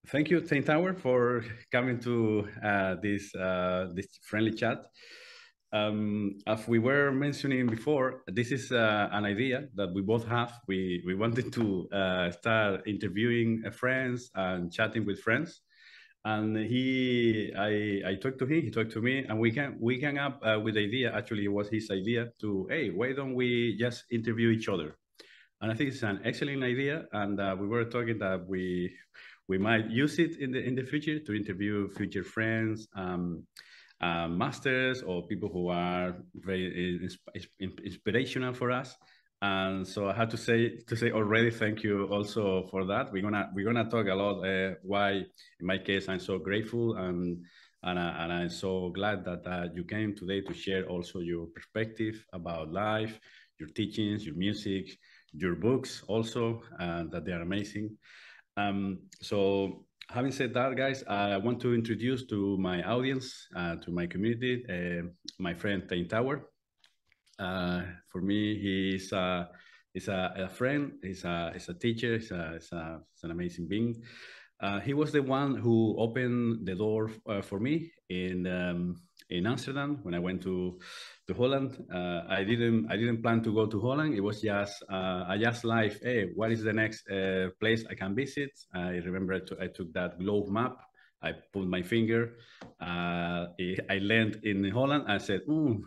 Thank you, Tijn Touber, for coming to this friendly chat. As we were mentioning before, this is an idea that we both have. We wanted to start interviewing friends and chatting with friends. And I talked to him, he talked to me, and we came up with the idea. Actually, it was his idea to, hey, why don't we just interview each other? And I think it's an excellent idea. And we were talking that we might use it in the future to interview future friends, masters, or people who are very inspirational for us. And so I had to say already thank you also for that. We're gonna talk a lot. Why, in my case, I'm so grateful and I'm so glad that you came today to share also your perspective about life, your teachings, your music, your books also, that they are amazing. So having said that, guys, I want to introduce to my audience, to my community, my friend Tijn Touber. For me, he's a friend, he's a teacher, he's an amazing being. He was the one who opened the door for me in Amsterdam when I went to Holland. I didn't plan to go to Holland. It was just I just like, hey, what is the next place I can visit? I remember I took that globe map. I put my finger. I landed in Holland. I said,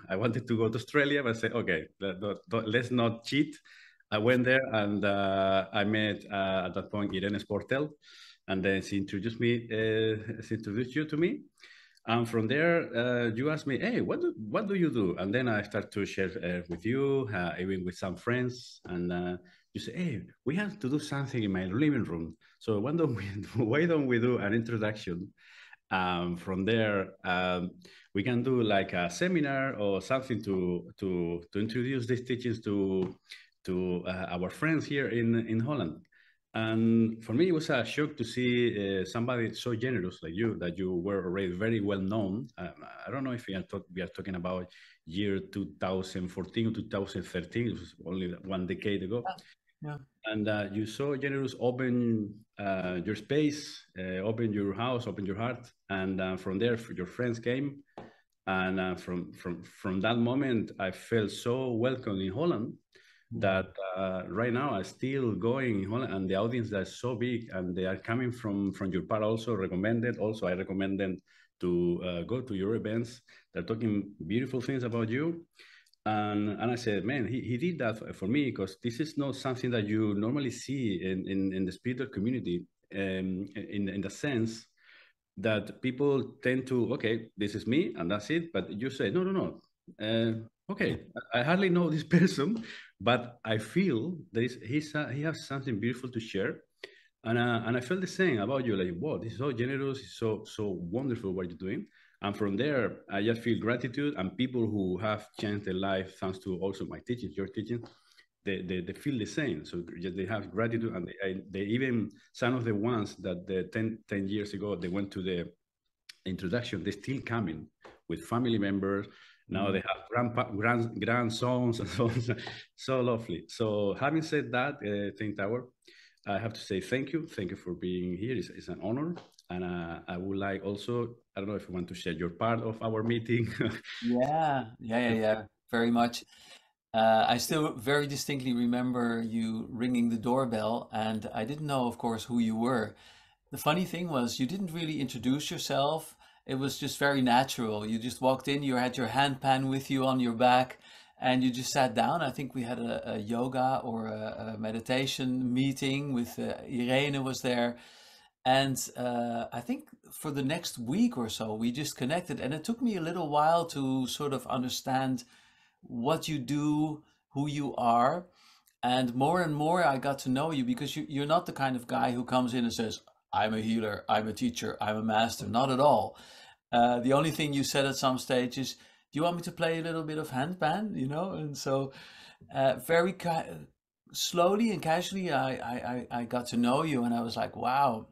I wanted to go to Australia, but I said, okay, let's not cheat. I went there and I met at that point Irene Sportel, and then she introduced you to me. And from there, you asked me, hey, what do you do? And then I start to share with you, even with some friends. And you say, hey, we have to do something in my living room. So why don't we do an introduction? From there, we can do like a seminar or something to introduce these teachings to our friends here in Holland. And for me, it was a shock to see somebody so generous like you, that you were already very well known. I don't know if we are talking about year 2014 or 2013. It was only one decade ago. Yeah. And you so generous, open your space, open your house, open your heart. And from there, your friends came. And from that moment, I felt so welcome in Holland Yeah. that right now I'm still going in Holland, and the audience that's so big, and they are coming from your part. Also recommended. Also, I recommend them to go to your events. They're talking beautiful things about you. And I said, man, he did that for me, because this is not something that you normally see in the spiritual community, in the sense that people tend to, okay, this is me and that's it. But you say, no, no, no. Okay, I hardly know this person, but I feel he has something beautiful to share. And I felt the same about you, like, wow, this is so generous, it's so wonderful what you're doing. And from there, I just feel gratitude, and people who have changed their life thanks to also my teachings, your teachings, they feel the same. So they have gratitude, and they even, some of the ones that the 10 years ago they went to the introduction, they still coming with family members. Now they have grandsons and so on. So lovely. So having said that, Think Tower, I have to say thank you for being here. It's an honor. And I would like also, I don't know if you want to share your part of our meeting. Yeah. Very much. I still very distinctly remember you ringing the doorbell, and I didn't know, of course, who you were. The funny thing was, you didn't really introduce yourself. It was just very natural. You just walked in, you had your handpan with you on your back, and you just sat down. I think we had a yoga or a meditation meeting with Irene was there. And I think for the next week or so, we just connected. And it took me a little while to sort of understand what you do, who you are. And more, I got to know you because you're not the kind of guy who comes in and says, I'm a healer, I'm a teacher, I'm a master. Not at all. The only thing you said at some stage is, do you want me to play a little bit of handpan? You know? And so very slowly and casually, I got to know you, and I was like, wow,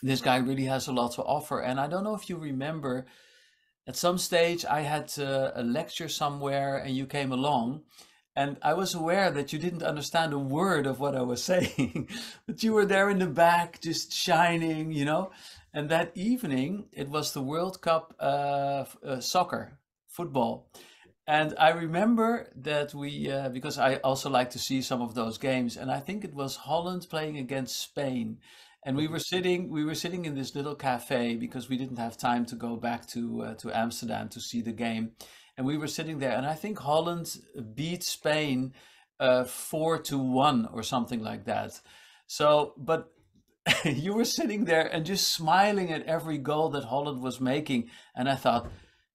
this guy really has a lot to offer. And I don't know if you remember, at some stage I had a lecture somewhere and you came along, And I was aware that you didn't understand a word of what I was saying, but you were there in the back, just shining, you know. And that evening, it was the World Cup soccer, football. And I remember that because I also like to see some of those games, and I think it was Holland playing against Spain. And we were sitting in this little cafe because we didn't have time to go back to Amsterdam to see the game. And we were sitting there, and I think Holland beat Spain 4-1 or something like that. So, but you were sitting there and just smiling at every goal that Holland was making. And I thought,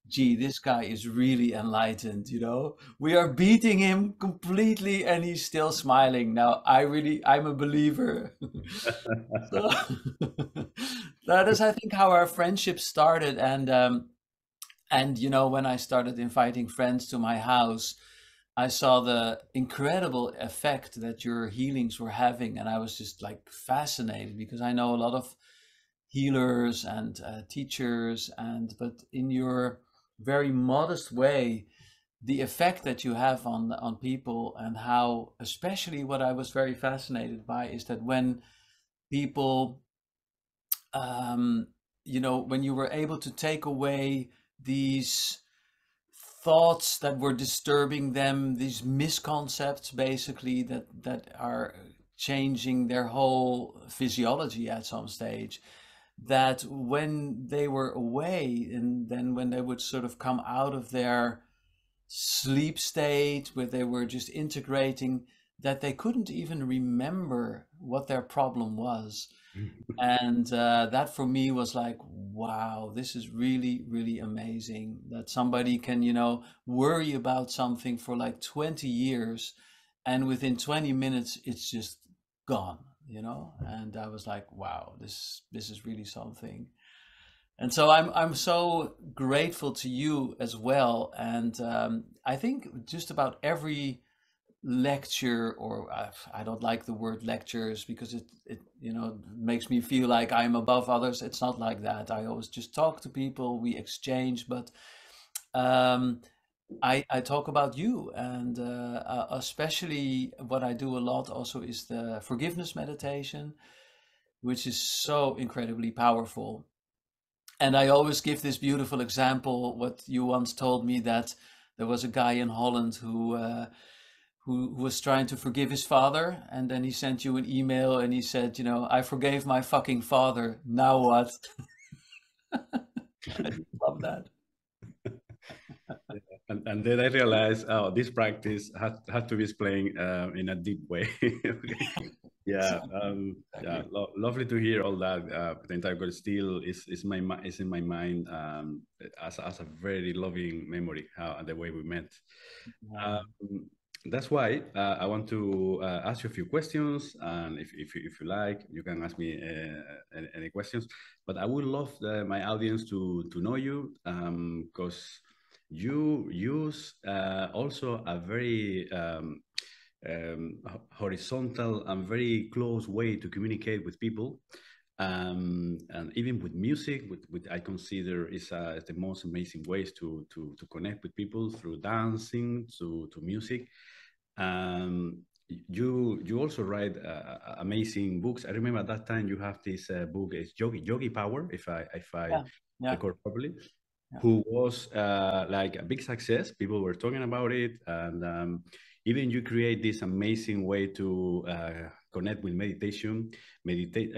gee, this guy is really enlightened, you know? We are beating him completely and he's still smiling. Now, I'm a believer. So that is, I think, how our friendship started. And you know, when I started inviting friends to my house, I saw the incredible effect that your healings were having, and I was just like fascinated because I know a lot of healers and teachers, but in your very modest way, the effect that you have on people, and how, especially what I was very fascinated by is that when people, you know, when you were able to take away these thoughts that were disturbing them, these misconcepts basically that are changing their whole physiology at some stage, that when they were away, and then when they would sort of come out of their sleep state where they were just integrating, that they couldn't even remember what their problem was. And that for me was like, wow, this is really, really amazing that somebody can, you know, worry about something for like 20 years and within 20 minutes it's just gone, you know. And I was like, wow, this is really something. And so I'm so grateful to you as well. And I think just about every lecture, or I don't like the word lectures because it you know makes me feel like I'm above others. It's not like that. I always just talk to people, we exchange, but um, I talk about you, and especially what I do a lot also is the forgiveness meditation, which is so incredibly powerful. And I always give this beautiful example, what you once told me, that there was a guy in Holland who was trying to forgive his father, and then he sent you an email and he said, you know, I forgave my fucking father. Now what? I just love that. And then I realized, oh, this practice had to be explained in a deep way. Yeah, yeah, lovely to hear all that. The entire God still is in my mind, as a very loving memory, how the way we met. Yeah. Um, that's why I want to ask you a few questions, and if you like, you can ask me any questions. But I would love my audience to know you, because you use also a very horizontal and very close way to communicate with people, and even with music, with I consider is the most amazing ways to connect with people, through dancing to music. Um, you also write amazing books. I remember at that time you have this book, it's Yogi Power, if I Yeah. Yeah. record properly, Yeah. who was like a big success. People were talking about it, and even you create this amazing way to connect with meditation. Meditate.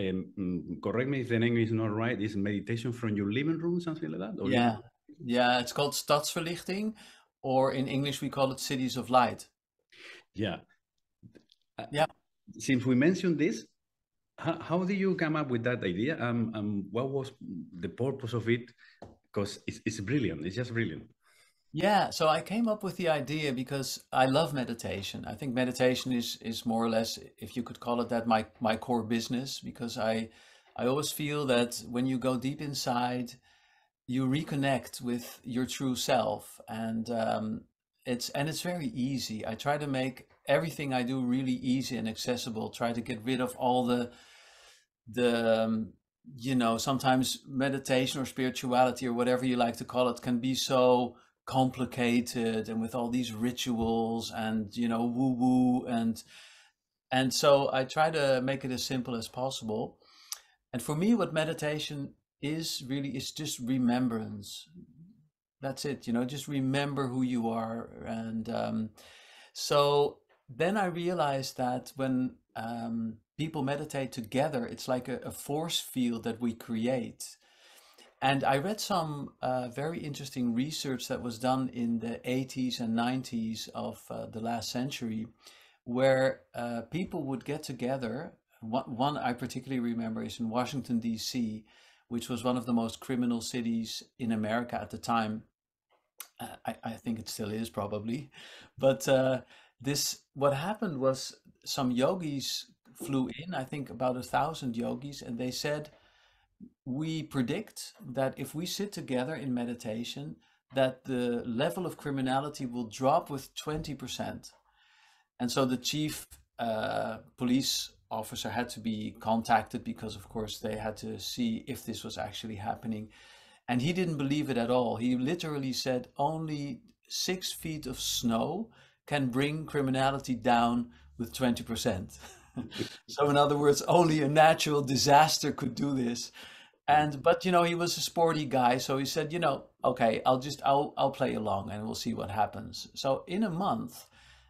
Correct me if the name is not right. Is meditation from your living room, something like that, or living? Yeah. Yeah. It's called Stadsverlichting, or in English we call it Cities of Light. Yeah. Uh, Yeah. since we mentioned this, how did you come up with that idea? What was the purpose of it? Because it's brilliant. It's just brilliant. Yeah, so I came up with the idea because I love meditation. I think meditation is more or less, if you could call it that, my core business, because I always feel that when you go deep inside, you reconnect with your true self, and it's very easy. I try to make everything I do really easy and accessible. Try to get rid of all the you know, sometimes meditation or spirituality or whatever you like to call it can be so complicated and with all these rituals and, you know, woo woo. And so I try to make it as simple as possible. And for me, what meditation is really is just remembrance. That's it, you know, just remember who you are. And so then I realized that when people meditate together, it's like a force field that we create. And I read some very interesting research that was done in the 80s and 90s of the last century, where people would get together. One I particularly remember is in Washington, D.C., which was one of the most criminal cities in America at the time. I think it still is probably. But what happened was some yogis flew in, I think about 1,000 yogis, and they said, we predict that if we sit together in meditation, that the level of criminality will drop with 20%. And so the chief police officer had to be contacted because, of course, they had to see if this was actually happening. And he didn't believe it at all. He literally said only 6 feet of snow can bring criminality down with 20%. So in other words, only a natural disaster could do this. But you know, he was a sporty guy, so he said, you know, okay, I'll play along and we'll see what happens. So in a month,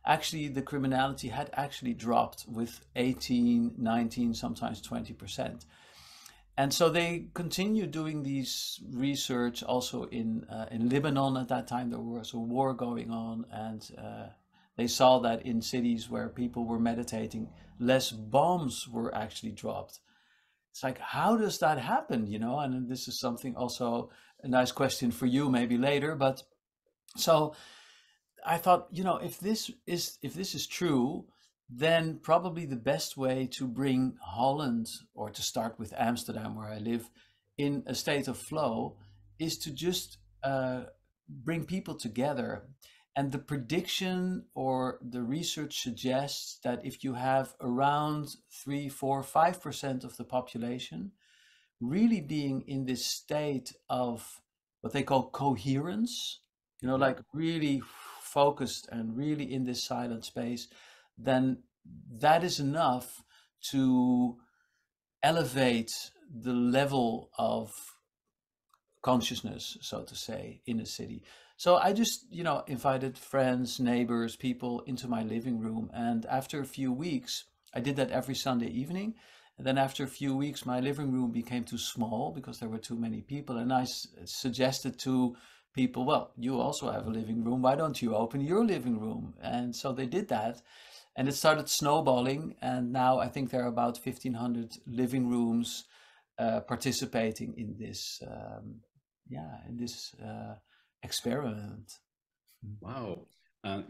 actually the criminality had actually dropped with 18, 19, sometimes 20%. And so they continued doing these research also in Lebanon at that time. There was a war going on, and they saw that in cities where people were meditating, less bombs were actually dropped. It's like, how does that happen, you know? And this is something also a nice question for you maybe later. But so I thought, you know, if this is true, then probably the best way to bring Holland, or to start with Amsterdam, where I live, in a state of flow is to just bring people together. And the prediction or the research suggests that if you have around 3, 4, 5% of the population really being in this state of what they call coherence, you know, like really focused and really in this silent space, then that is enough to elevate the level of consciousness, so to say, in a city. So I just, you know, invited friends, neighbors, people into my living room. And after a few weeks, I did that every Sunday evening. And then after a few weeks, my living room became too small because there were too many people. And I suggested to people, well, you also have a living room. Why don't you open your living room? And so they did that. And it started snowballing. And now I think there are about 1,500 living rooms participating in this, experiment. Wow.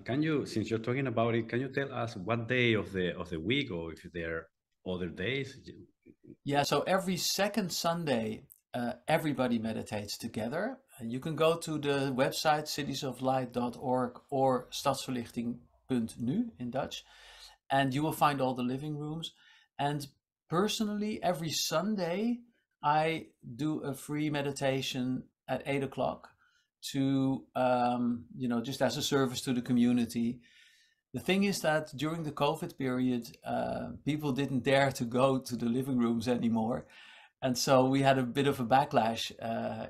Can you, since you're talking about it, can you tell us what day of the week, or if there are other days? Yeah, so every second Sunday, everybody meditates together. And you can go to the website citiesoflight.org or stadsverlichting.nu in Dutch, and you will find all the living rooms. And personally, every Sunday, I do a free meditation at 8 o'clock to, just as a service to the community. The thing is that during the COVID period, people didn't dare to go to the living rooms anymore. And so we had a bit of a backlash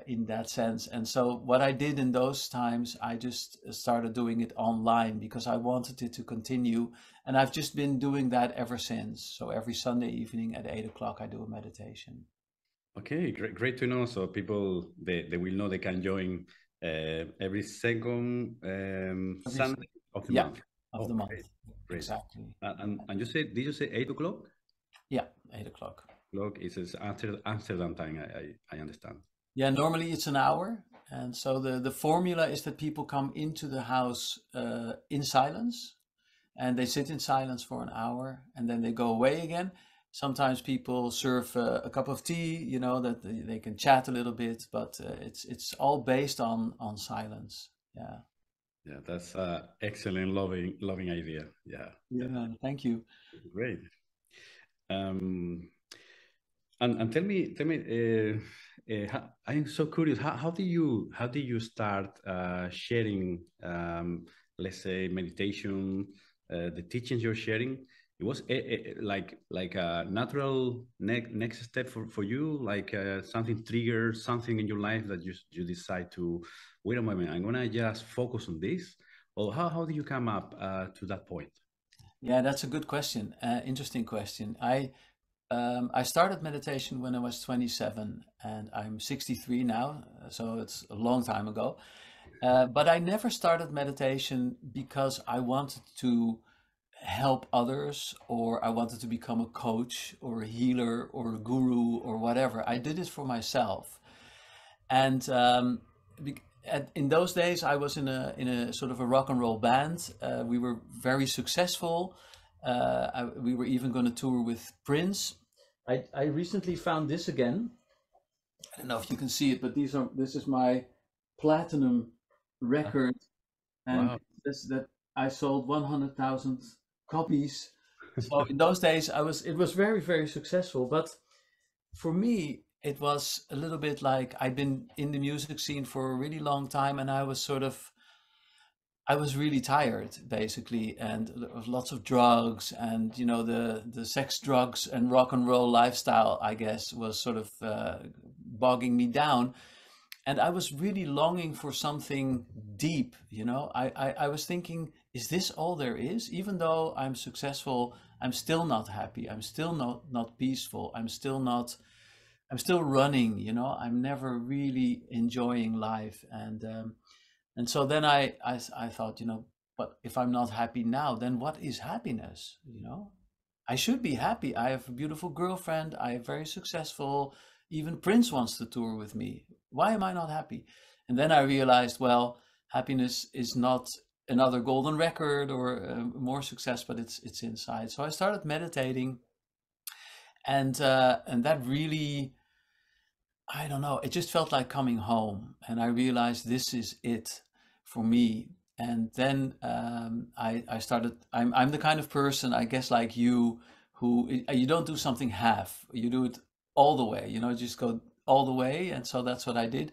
in that sense. And so what I did in those times, I just started doing it online because I wanted it to continue. And I've just been doing that ever since. So every Sunday evening at 8 o'clock, I do a meditation. Okay, great to know. So people, they will know they can join every second Sunday of the month. Of the month. Great. Exactly. And you said, did you say 8 o'clock? Yeah, 8 o'clock. Is Amsterdam time, I understand. Yeah, normally it's an hour. And so the formula is that people come into the house in silence, and they sit in silence for an hour, and then they go away again. Sometimes people serve a cup of tea, you know, that they can chat a little bit, but it's all based on silence. Yeah. Yeah, that's excellent, loving idea. Yeah. Yeah, thank you. Great. And tell me, I'm so curious. How do you start sharing, let's say, meditation, the teachings you're sharing? It was like a natural next step for you, like something triggered something in your life that you decide to wait a moment. I'm gonna just focus on this. Or how do you come up to that point? Yeah, that's a good question. Interesting question. I started meditation when I was 27, and I'm 63 now, so it's a long time ago. But I never started meditation because I wanted to help others, or I wanted to become a coach or a healer or a guru or whatever. I did it for myself. And in those days, I was in a sort of a rock and roll band. We were very successful. We were even going to tour with Prince. I recently found this again. I don't know if you can see it, but this is my platinum record, and Wow. this that I sold 100,000 copies. So in those days, it was very, very successful. But for me, it was a little bit like I'd been in the music scene for a really long time, and I was really tired, basically, and lots of drugs, and the sex, drugs, and rock and roll lifestyle, I guess, was sort of bogging me down. And I was really longing for something deep. I was thinking, is this all there is? Even though I'm successful, I'm still not happy. I'm still not peaceful. I'm still running. I'm never really enjoying life. And so then I thought, but if I'm not happy now, then what is happiness? I should be happy. I have a beautiful girlfriend. I am very successful. Even Prince wants to tour with me. Why am I not happy? And then I realized, well, happiness is not another golden record or more success, but it's inside. So I started meditating, and that really, I don't know, it just felt like coming home. And I realized this is it for me. And then I started, I'm the kind of person, I guess, like you, who you don't do something half, you do it all the way, just go all the way. And so that's what I did.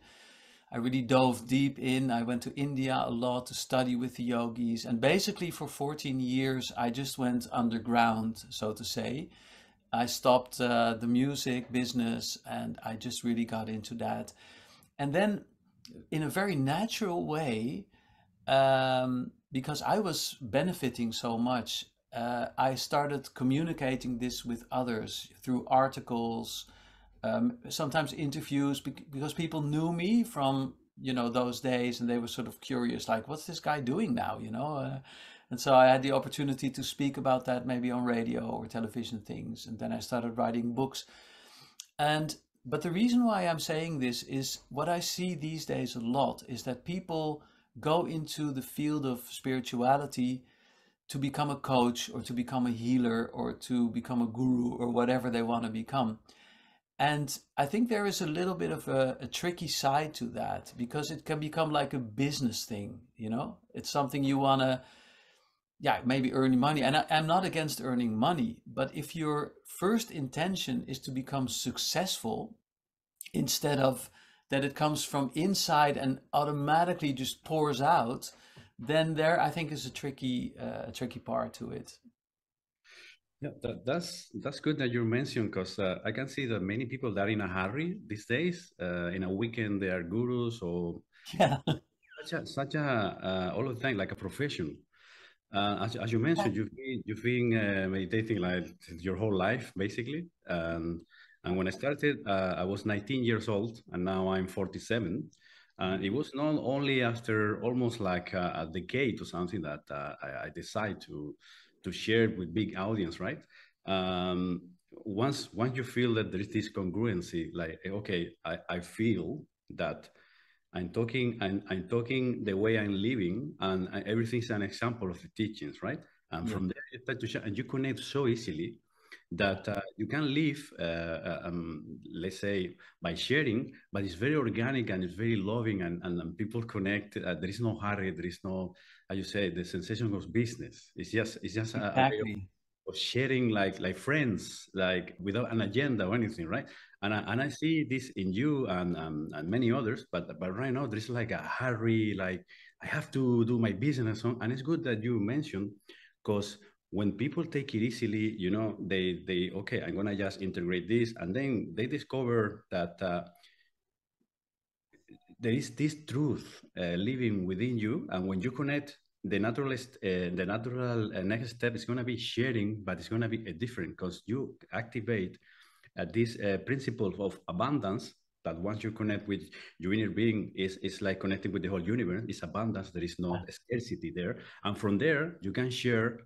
I really dove deep in. I went to India a lot to study with the yogis. And basically for 14 years, I just went underground, so to say. I stopped the music business, and I just really got into that. And then, in a very natural way, because I was benefiting so much, I started communicating this with others through articles, sometimes interviews, because people knew me from those days, and they were sort of curious, like, what's this guy doing now? And so I had the opportunity to speak about that maybe on radio or television things. And then I started writing books. But the reason why I'm saying this is what I see these days a lot is that people go into the field of spirituality to become a coach or to become a healer or to become a guru or whatever they want to become. And I think there is a little bit of a tricky side to that, because it can become like a business thing. It's something you want to, yeah, maybe earning money. And I'm not against earning money, but if your first intention is to become successful, instead of that it comes from inside and automatically just pours out, then there I think is a tricky part to it. Yeah, that's good that you mentioned, because I can see that many people that are in a hurry these days. In a weekend, they are gurus or Yeah. such a all the time like a profession. As you mentioned, you've been meditating like your whole life basically. And when I started, I was 19 years old, and now I'm 47. And it was not only after almost like a decade or something that I decided to share with big audience, right? Once you feel that there is this congruency, like okay, I feel that I'm talking the way I'm living, and everything's an example of the teachings, right? And Yeah, from there you start to share, and you connect so easily that you can live, let's say, by sharing, but it's very organic and it's very loving, and people connect. There is no hurry, there is no, how you say, the sensation of business. It's just a way of exactly. of sharing like friends, like without an agenda or anything, right? And I see this in you and many others, but right now there's like a hurry, like I have to do my business on, and it's good that you mentioned, because when people take it easily, they okay, I'm gonna just integrate this, and then they discover that there is this truth living within you, and when you connect, the natural next step is going to be sharing, but it's going to be different because you activate this principle of abundance, that once you connect with your inner being, is like connecting with the whole universe. It's abundance. There is not scarcity there, and from there you can share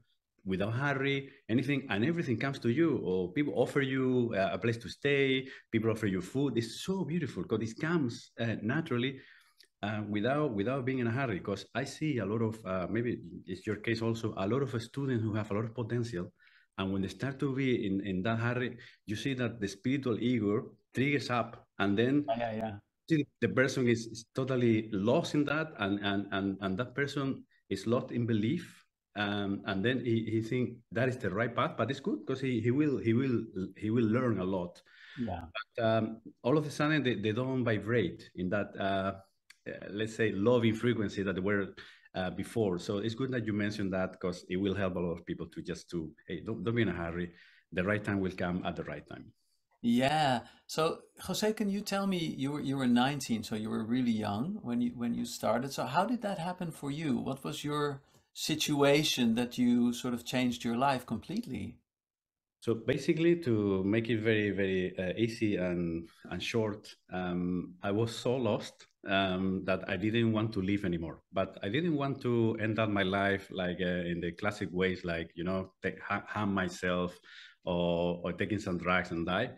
without hurry anything, and everything comes to you, or people offer you a place to stay, people offer you food. It's so beautiful because it comes naturally, without being in a hurry. Because I see a lot of maybe it's your case also, a lot of students who have a lot of potential, and when they start to be in that hurry, you see that the spiritual ego triggers up, and then Yeah. the person is totally lost in that, and that person is lost in belief, and then he think that is the right path, but it's good because he will learn a lot. Yeah. But all of a sudden they don't vibrate in that let's say loving frequency that they were before. So it's good that you mentioned that, because it will help a lot of people to hey, don't be in a hurry. The right time will come at the right time. Yeah. So Jose, can you tell me, you were 19, so you were really young when you started. So how did that happen for you? What was your situation that you sort of changed your life completely? So basically, to make it very, very easy and short, I was so lost that I didn't want to live anymore. But I didn't want to end up my life like in the classic ways, like harm myself, or taking some drugs and die.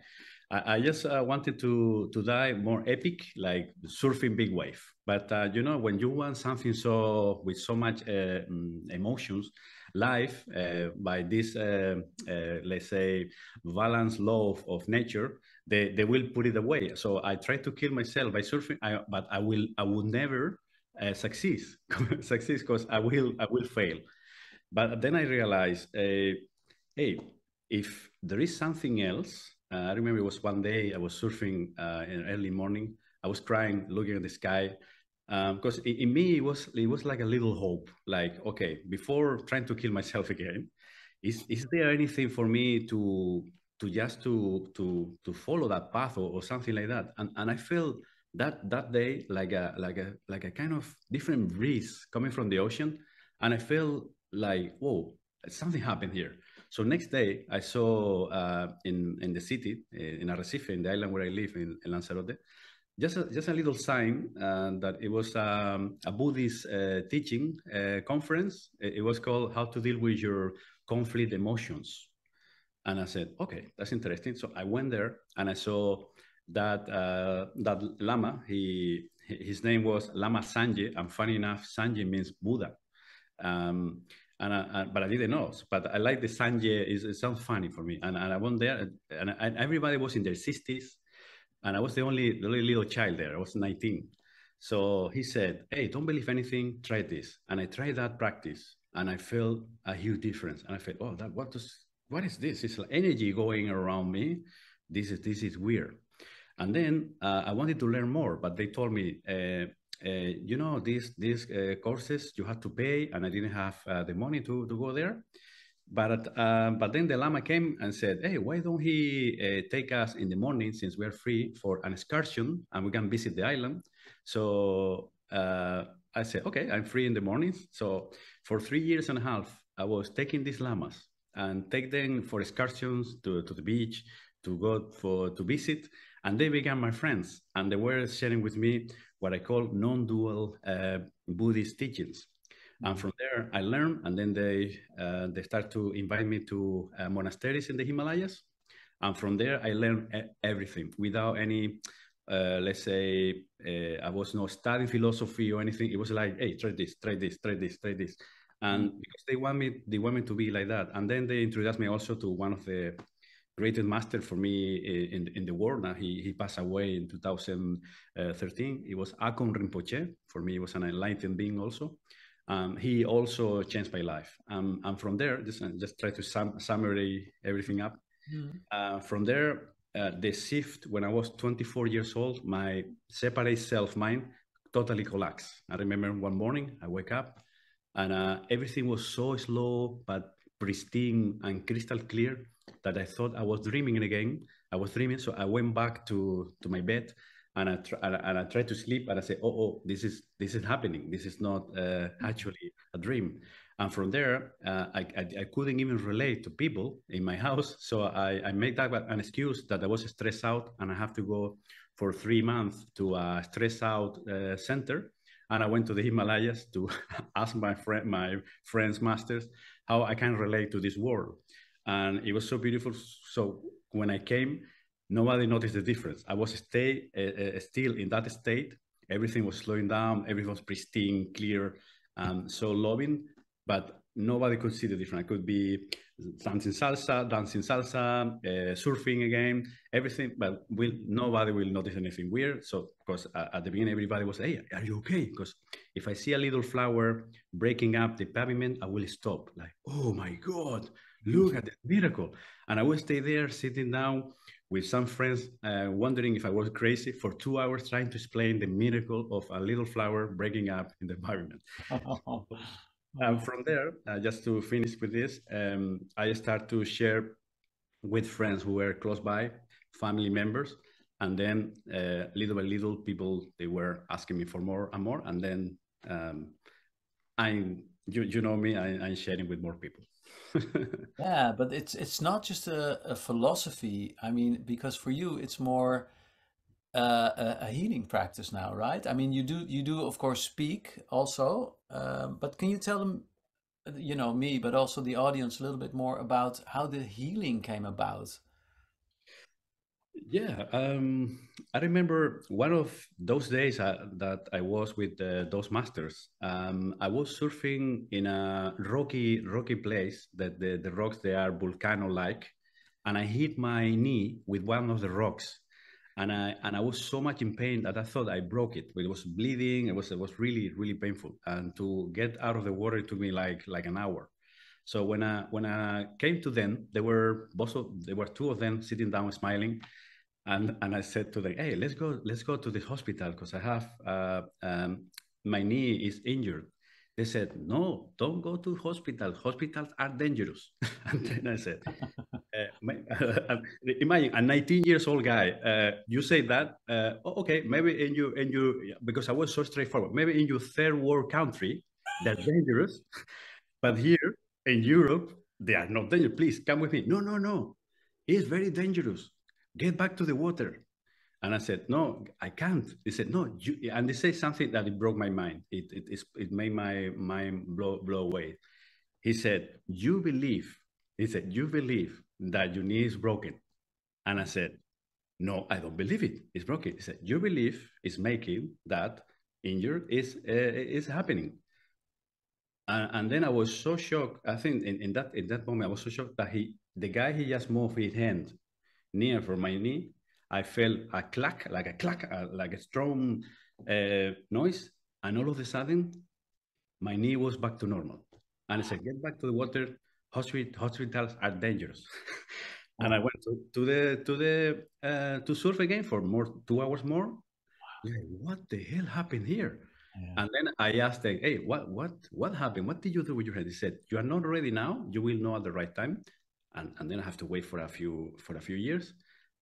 I just wanted to die more epic, like surfing big wave. But when you want something so with so much emotions, life by this let's say balanced law of nature, they will put it away. So I tried to kill myself by surfing, but I will never succeed succeed, because I will fail. But then I realized, hey, if there is something else. I remember it was one day I was surfing in early morning. I was crying, looking at the sky, because in me it was like a little hope. Like, okay, before trying to kill myself again, is there anything for me to follow that path, or something like that? And I felt that day like a kind of different breeze coming from the ocean, and I felt like, whoa, something happened here. So next day I saw in the city, in Arrecife, in the island where I live in Lanzarote, just a little sign that it was a Buddhist teaching conference. It was called "How to Deal with Your Conflict Emotions," and I said, "Okay, that's interesting." So I went there and I saw that Lama. His name was Lama Sanje, and funny enough, Sanje means Buddha. Um, but I didn't know. But I like the Sanje. It sounds funny for me. And I went there, and everybody was in their 60s, and I was the only little child there. I was 19. So he said, "Hey, don't believe anything. Try this." And I tried that practice, and I felt a huge difference. And I felt, "Oh, what is this? It's like energy going around me. This is weird." And then I wanted to learn more, but they told me, these courses you have to pay, and I didn't have the money to go there. But then the Lama came and said, "Hey, why don't he take us in the morning, since we're free, for an excursion, and we can visit the island?" So I said, "Okay, I'm free in the mornings." So for 3 years and a half, I was taking these Lamas and take them for excursions to the beach, to go to visit, and they became my friends, and they were sharing with me what I call non-dual Buddhist teachings. And from there, I learned, and then they start to invite me to monasteries in the Himalayas. And from there, I learned everything without any, let's say, I was not studying philosophy or anything. It was like, hey, try this, try this, try this, try this. And because they want me to be like that. And then they introduced me also to one of the greatest master for me in the world. Now he passed away in 2013. It was Akon Rinpoche. For me, it was an enlightened being also. He also changed my life. And from there, just try to summary everything up. From there, the shift when I was 24 years old, my separate self-mind totally collapsed. I remember one morning I wake up and everything was so slow but pristine and crystal clear that I thought I was dreaming again. I was dreaming, so I went back to my bed and I tried to sleep, and I said, "Oh, this is happening. This is not actually a dream." And from there, I couldn't even relate to people in my house, so I made that an excuse that I was stressed out and I have to go for 3 months to a stress out center. And I went to the Himalayas to ask my friends, masters, how I can relate to this world. And it was so beautiful. So when I came, nobody noticed the difference. I was still in that state. Everything was slowing down. Everything was pristine, clear, so loving. But nobody could see the difference. I could be dancing salsa, surfing again, everything. But nobody will notice anything weird. So, because at the beginning, everybody was, "Hey, are you okay?" Because if I see a little flower breaking up the pavement, I will stop. Like, "Oh my God, look at the miracle!" And I will stay there, sitting down with some friends, wondering if I was crazy for 2 hours trying to explain the miracle of a little flower breaking up in the environment. From there, just to finish with this, I start to share with friends who were close by, family members, and then little by little, people, they were asking me for more and more, and then you know me, I'm sharing with more people. Yeah, but it's not just a philosophy. I mean, because for you, it's more a healing practice now, right? I mean, you do of course speak also, but can you tell them, you know, me, but also the audience a little bit more about how the healing came about? Yeah, I remember one of those days that I was with those masters. I was surfing in a rocky place that the rocks, they are volcano-like, and I hit my knee with one of the rocks, and I was so much in pain that I thought I broke it. It was bleeding. It was really painful, and to get out of the water it took me like an hour. So when I came to them, there were two of them sitting down smiling, and I said to them, "Hey, let's go to the hospital because I have my knee is injured." They said, "No, don't go to hospital. Hospitals are dangerous." And then I said, "Imagine a 19 years old guy. You say that? Okay, maybe in you because I was so straightforward. Maybe in your third world country, they're dangerous, but here in Europe, they are not dangerous. Please come with me." "No, no, no. It's very dangerous. Get back to the water." And I said, "No, I can't." They said, "No," and they said something that it broke my mind. It made my mind blow away. He said, "You believe," he said, "you believe that your knee is broken." And I said, "No, I don't believe it. It's broken." He said, "You believe is making that injured is happening." And then I was so shocked. I think in that moment, I was so shocked that the guy, he just moved his hand near for my knee. I felt a clack, like a strong noise. And all of a sudden, my knee was back to normal. And I said, "Get back to the water. Hospitals are dangerous." And I Wow. went to surf again for 2 hours more. Like, what the hell happened here? Yeah. And then I asked them, "Hey, what happened? What did you do with your head?" He said, "You are not ready now. You will know at the right time." And then I have to wait for a few years.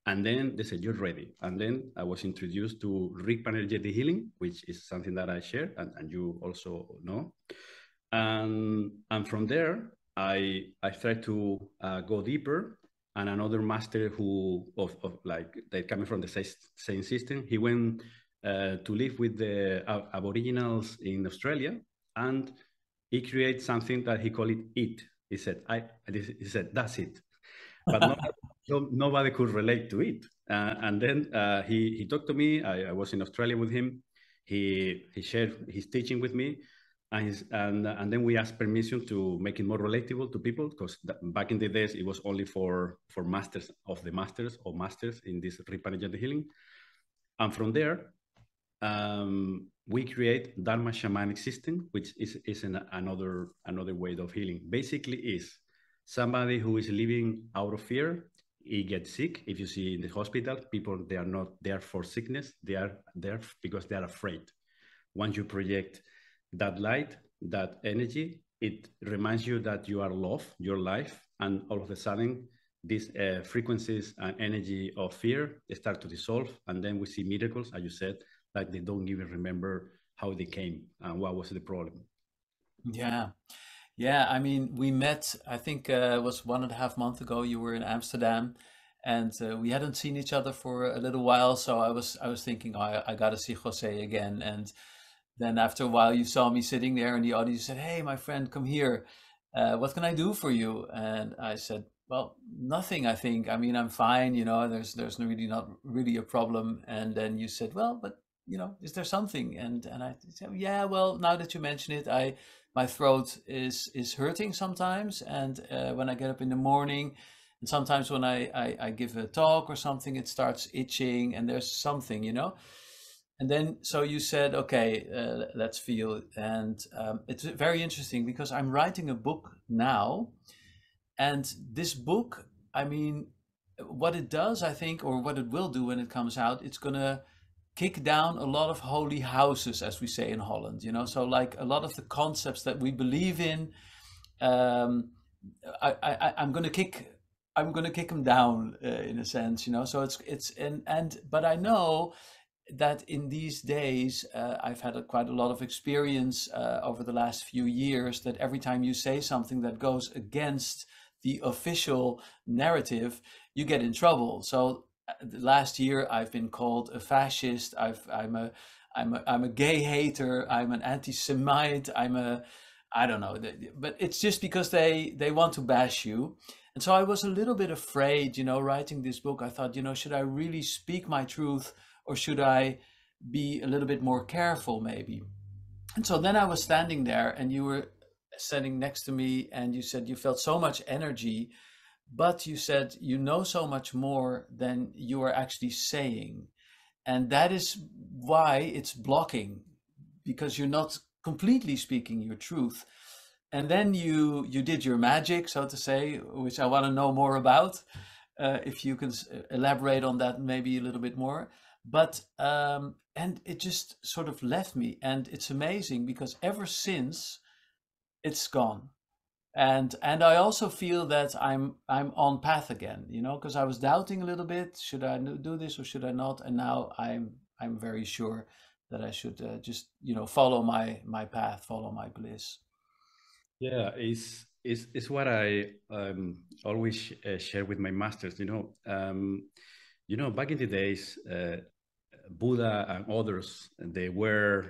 And then they said, "You're ready." And then I was introduced to Rick Energetic Healing, which is something that I share and you also know. And from there, I tried to go deeper. And another master who of like they coming from the same system, he went to live with the Aboriginals in Australia, and he created something that he called it. He said that's it, but nobody could relate to it. And then he talked to me. I was in Australia with him. He shared his teaching with me, and then we asked permission to make it more relatable to people, because back in the days it was only for masters of the masters or masters in this repair healing. And from there, we create Dharma shamanic system, which is another way of healing. Basically, is somebody who is living out of fear. He gets sick. If you see in the hospital, people, they are not there for sickness. They are there because they are afraid. Once you project that light, that energy, it reminds you that you are love, your life, and all of a sudden, these frequencies and energy of fear start to dissolve, and then we see miracles, as you said, like they don't even remember how they came and what was the problem. Yeah. Yeah, I mean, we met, I think it was 1.5 months ago. You were in Amsterdam, and we hadn't seen each other for a little while. So I was thinking, oh, I got to see Jose again. And then after a while, you saw me sitting there in the audience. You said, "Hey, my friend, come here. What can I do for you?" And I said, "Well, nothing, I think. I mean, I'm fine. There's really not really a problem." And then you said, "Well, but is there something?" And I said, "Yeah, well, now that you mention it, my throat is hurting sometimes, and when I get up in the morning, and sometimes when I give a talk or something, it starts itching, and there's something." And then, so you said, okay, let's feel. And it's very interesting because I'm writing a book now. And this book, I mean, what it does, I think, or what it will do when it comes out, it's going to kick down a lot of holy houses, as we say in Holland. So like a lot of the concepts that we believe in, um, I'm going to kick them down in a sense. So but I know that in these days, I've had quite a lot of experience over the last few years, that every time you say something that goes against the official narrative, you get in trouble. So last year I've been called a fascist. I'm a gay hater. I'm an anti-Semite. I don't know, but it's just because they want to bash you. And so I was a little bit afraid, writing this book. I thought, should I really speak my truth, or should I be a little bit more careful maybe? And so then I was standing there, and you were standing next to me, and you said you felt so much energy, but you said you know so much more than you are actually saying. And that is why it's blocking, because you're not completely speaking your truth. And then you did your magic, so to say, which I want to know more about. If you can elaborate on that maybe a little bit more. But and it just sort of left me, and it's amazing because ever since, it's gone. And I also feel that I'm on path again, because I was doubting a little bit, should I do this or should I not? And now I'm very sure that I should just follow my path, follow my bliss. Yeah, it's what I always share with my masters. Back in the days, Buddha and others, they were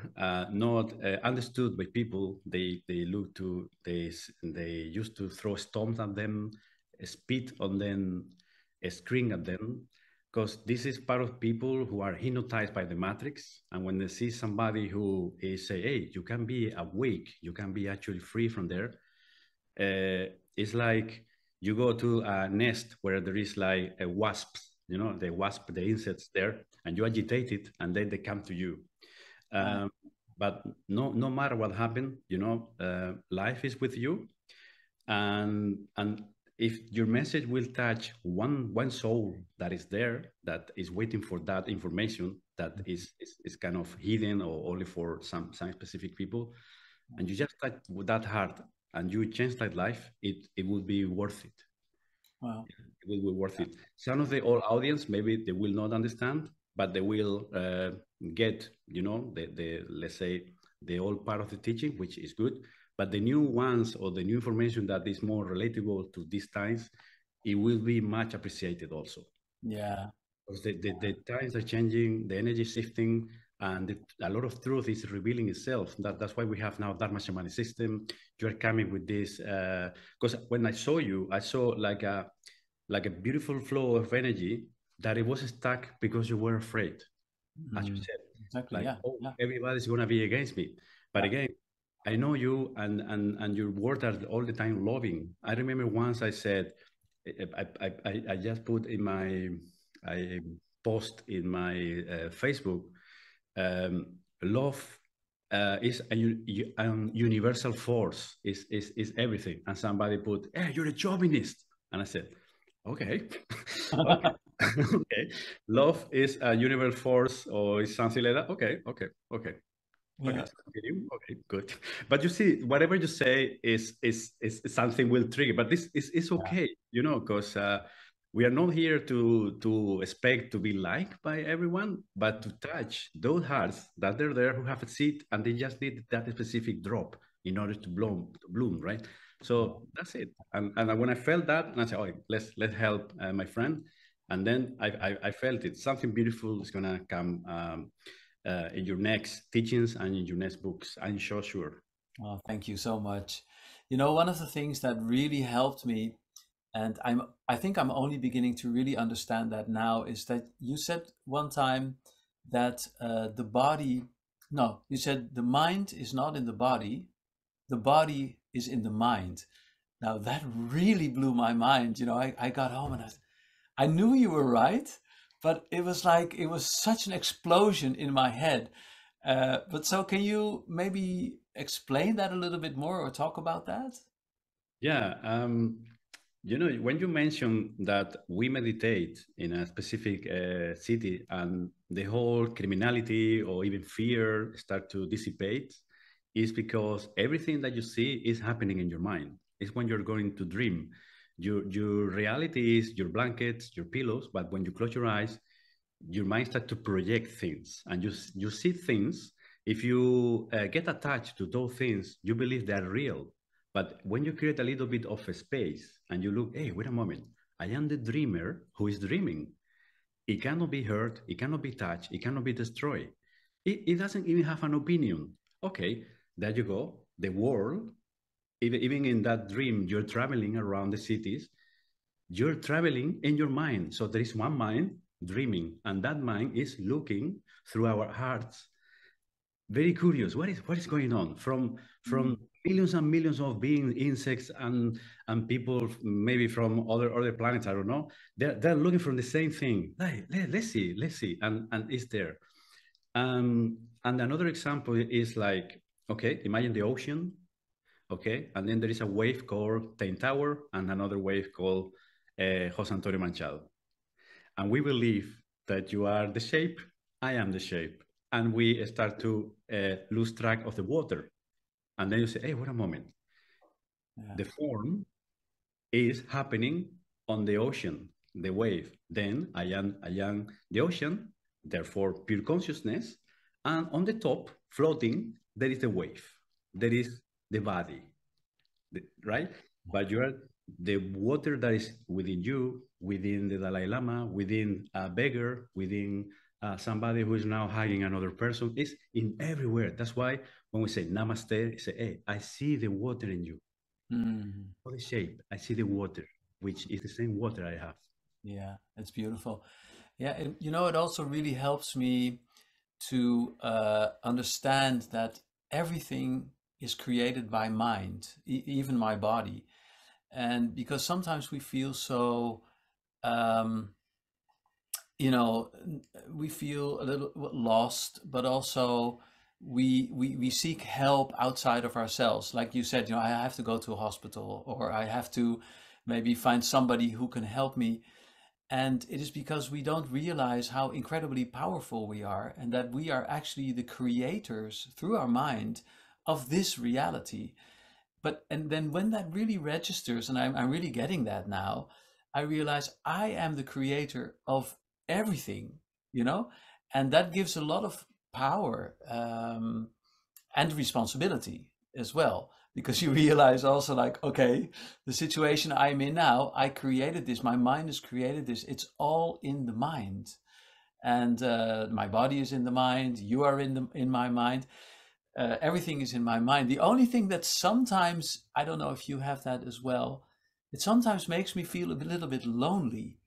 not understood by people. They used to throw stones at them, spit on them, scream at them, because this is part of people who are hypnotized by the matrix. And when they see somebody who is say, "Hey, you can be awake, you can be actually free from there," it's like you go to a nest where there is like a wasp, the insects there, and you agitate it, and then they come to you. But no matter what happened, life is with you, and if your message will touch one soul that is there, that is waiting for that information that is kind of hidden or only for some specific people, and you just touch with that heart and you change that life, it will be worth it. Wow. It will be worth it. Some of the old audience, maybe they will not understand, but they will get, the let's say, the old part of the teaching, which is good. But the new ones, or the new information that is more relatable to these times, it will be much appreciated also. Yeah. Because the times are changing, the energy is shifting, and a lot of truth is revealing itself. That's why we have now Dharma Shamanic system. You're coming with this, because when I saw you, I saw like a beautiful flow of energy, that it was stuck because you were afraid. As you said, Exactly. like, Yeah. oh, Yeah. everybody's gonna be against me. But again, I know you, and your words are all the time loving. I remember once I said, I just put in my post in my Facebook, love is a universal force, is everything. And somebody put, hey, you're a chauvinist. And I said, okay, okay, okay. Love is a universal force or is something like that. Okay, okay, okay. Okay, Yeah. let's continue. Okay, good. But you see, whatever you say is something will trigger. But this is Yeah. okay, you know, because we are not here to expect to be liked by everyone, but to touch those hearts that they're there who have a seat and they just need that specific drop in order to bloom, right? So that's it. And when I felt that, and I said, oh, let's help my friend. And then I felt it. Something beautiful is gonna come. In your next teachings and in your next books. I'm so sure. Oh, thank you so much. You know, one of the things that really helped me, and I think I'm only beginning to really understand that now, is that you said one time that the body, no, you said the mind is not in the body is in the mind. Now that really blew my mind. You know, I got home and I knew you were right, but it was like it was such an explosion in my head. But so can you maybe explain that a little bit more or talk about that? Yeah. You know, when you mention that we meditate in a specific city and the whole criminality or even fear start to dissipate, is because everything that you see is happening in your mind. It's when you're going to dream. Your reality is your blankets, your pillows, but when you close your eyes, your mind starts to project things and you see things. If you get attached to those things, you believe they're real. But when you create a little bit of a space and you look, hey, wait a moment, I am the dreamer who is dreaming. It cannot be hurt, it cannot be touched, it cannot be destroyed. It doesn't even have an opinion. Okay, there you go. The world, even in that dream, you're traveling around the cities, you're traveling in your mind. So there is one mind dreaming, and that mind is looking through our hearts. Very curious. What is going on from Mm. millions and millions of beings, insects and people, maybe from other planets. I don't know. They're looking for the same thing. Let's see, and it's there. And another example is like, okay, imagine the ocean. Okay, and then there is a wave called Tijn Touber and another wave called Jose Antonio Manchado. And we believe that you are the shape, I am the shape. And we start to lose track of the water. And then you say, hey, wait a moment. Yeah. The form is happening on the ocean, the wave. Then I am the ocean, therefore pure consciousness. And on the top, floating, there is the wave. There is the body, right? But you are the water that is within you, within the Dalai Lama, within a beggar, within somebody who is now hugging another person, is in everywhere. That's why when we say namaste, say, hey, I see the water in you. Mm. Not the shape, I see the water, which is the same water I have. Yeah, it's beautiful. Yeah, you know, it also really helps me to understand that everything is created by mind, even my body. And because sometimes we feel so, um, you know, we feel a little lost, but also we seek help outside of ourselves. Like you said, you know, I have to go to a hospital or I have to maybe find somebody who can help me. And it is because we don't realize how incredibly powerful we are and that we are actually the creators through our mind of this reality. But and then when that really registers, and I'm really getting that now, I realize I am the creator of everything, you know, and that gives a lot of power and responsibility as well, because you realize also like, okay, the situation I'm in now, I created this, my mind has created this, it's all in the mind, and my body is in the mind, you are in my mind, everything is in my mind. The only thing that sometimes, I don't know if you have that as well, it sometimes makes me feel a little bit lonely.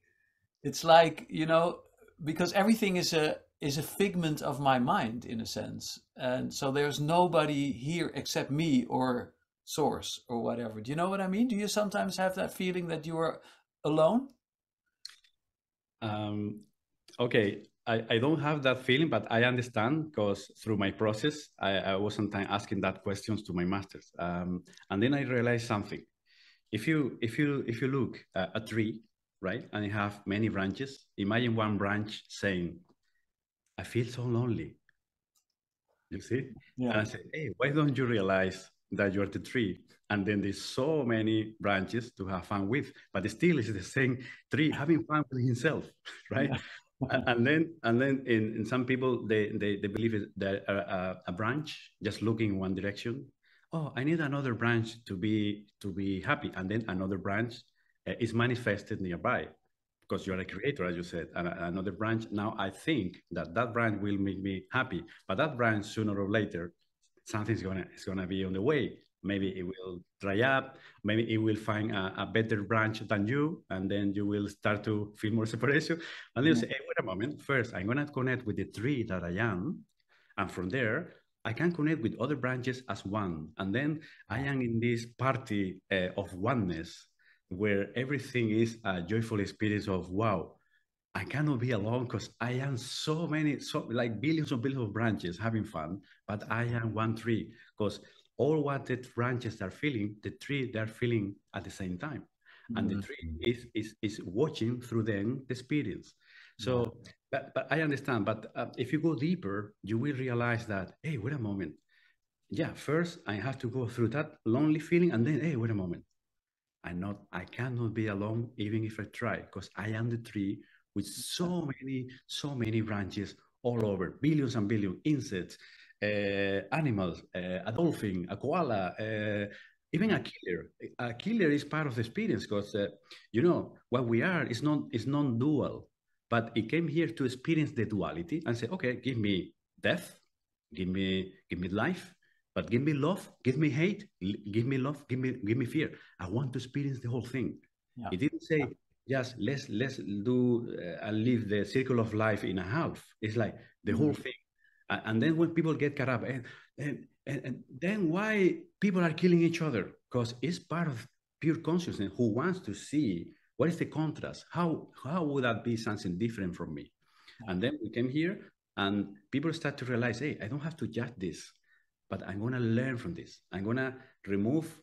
It's like, you know, because everything is a figment of my mind in a sense. And so there's nobody here except me or source or whatever. Do you know what I mean? Do you sometimes have that feeling that you are alone? Um, okay, I don't have that feeling, but I understand because through my process, I was sometimes asking that questions to my masters. And then I realized something. If you look at a tree, right, and you have many branches, imagine one branch saying, I feel so lonely. You see? And Yeah. I said, hey, why don't you realize that you're the tree? And then there's so many branches to have fun with, but still it's the same tree having fun with himself, right? Yeah. And then in some people they believe that a branch just looking in one direction. Oh, I need another branch to be happy, and then another branch is manifested nearby because you're a creator, as you said, and another branch. Now I think that that branch will make me happy, but that branch sooner or later, something's gonna be on the way. Maybe it will dry up. Maybe it will find a better branch than you, and then you will start to feel more separation. And then you say, hey, wait a moment. First, I'm gonna connect with the tree that I am, and from there, I can connect with other branches as one. And then I am in this party of oneness where everything is a joyful experience of wow. I cannot be alone because I am so many, so like billions of branches having fun, but I am one tree because all what the branches are feeling, the tree they're feeling at the same time, and the tree is watching through them the experience. So, but I understand. But if you go deeper, you will realize that hey, wait a moment. Yeah, first I have to go through that lonely feeling, and then hey, wait a moment. I cannot be alone even if I try, because I am the tree with so many branches all over, billions and billions insects, animals, a dolphin, a koala, even a killer. A killer is part of the experience because what we are is non-dual, but it came here to experience the duality and say, okay, give me death, give me life, but give me love, give me hate, give me love, give me fear. I want to experience the whole thing. Yeah. It didn't say just let's do and live the circle of life in a half. It's like the whole thing. And then when people get caught up, and then why people are killing each other? Because it's part of pure consciousness who wants to see what is the contrast. How would that be something different from me? And then we came here, and people start to realize, hey, I don't have to judge this, but I'm going to learn from this. I'm going to remove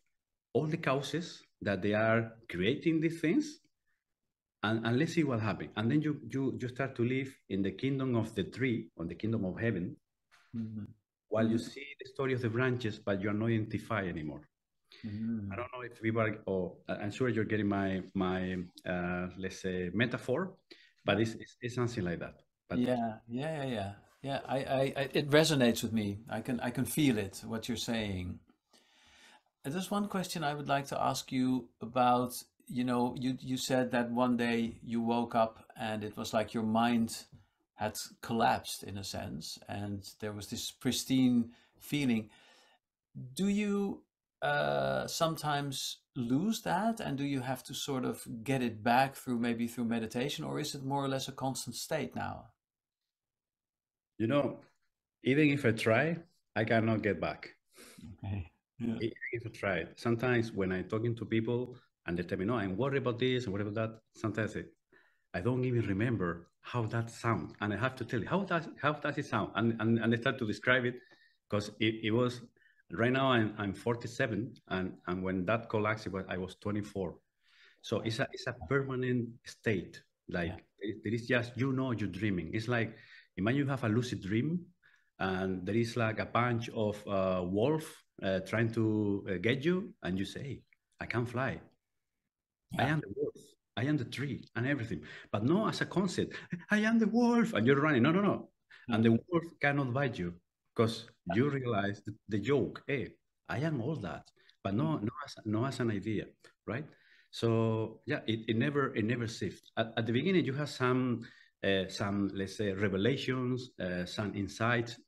all the causes that they are creating these things, and let's see what happens. And then you start to live in the kingdom of the tree, on the kingdom of heaven, while you see the story of the branches, but you are not identified anymore. I don't know if people are, I'm sure you're getting my let's say metaphor, but it's something like that. But Yeah. It resonates with me. I can feel it, what you're saying. There's one question I would like to ask you about. You said that one day you woke up and it was like your mind had collapsed in a sense, and there was this pristine feeling. Do you sometimes lose that, and do you have to sort of get it back through meditation, or is it more or less a constant state now? even if I try, I cannot get back. Okay. Yeah. Even if I try, sometimes when I'm talking to people and they tell me, no, I'm worried about this and worried about that, sometimes I don't even remember how that sounds. And I have to tell you, how does it sound? And I start to describe it because it was, right now I'm 47, and when that collapsed, I was 24. So it's a permanent state. Like there is just, you're dreaming. It's like, imagine you have a lucid dream and there is like a bunch of wolf trying to get you, and you say, hey, I can't fly. I am the wolf. I am the tree and everything. But no, as a concept, I am the wolf, and you're running. No, no, no. And the wolf cannot bite you because you realize the joke. Hey, I am all that, but no as an idea, right? So yeah, it never shifts. At the beginning, you have some let's say revelations, some insights,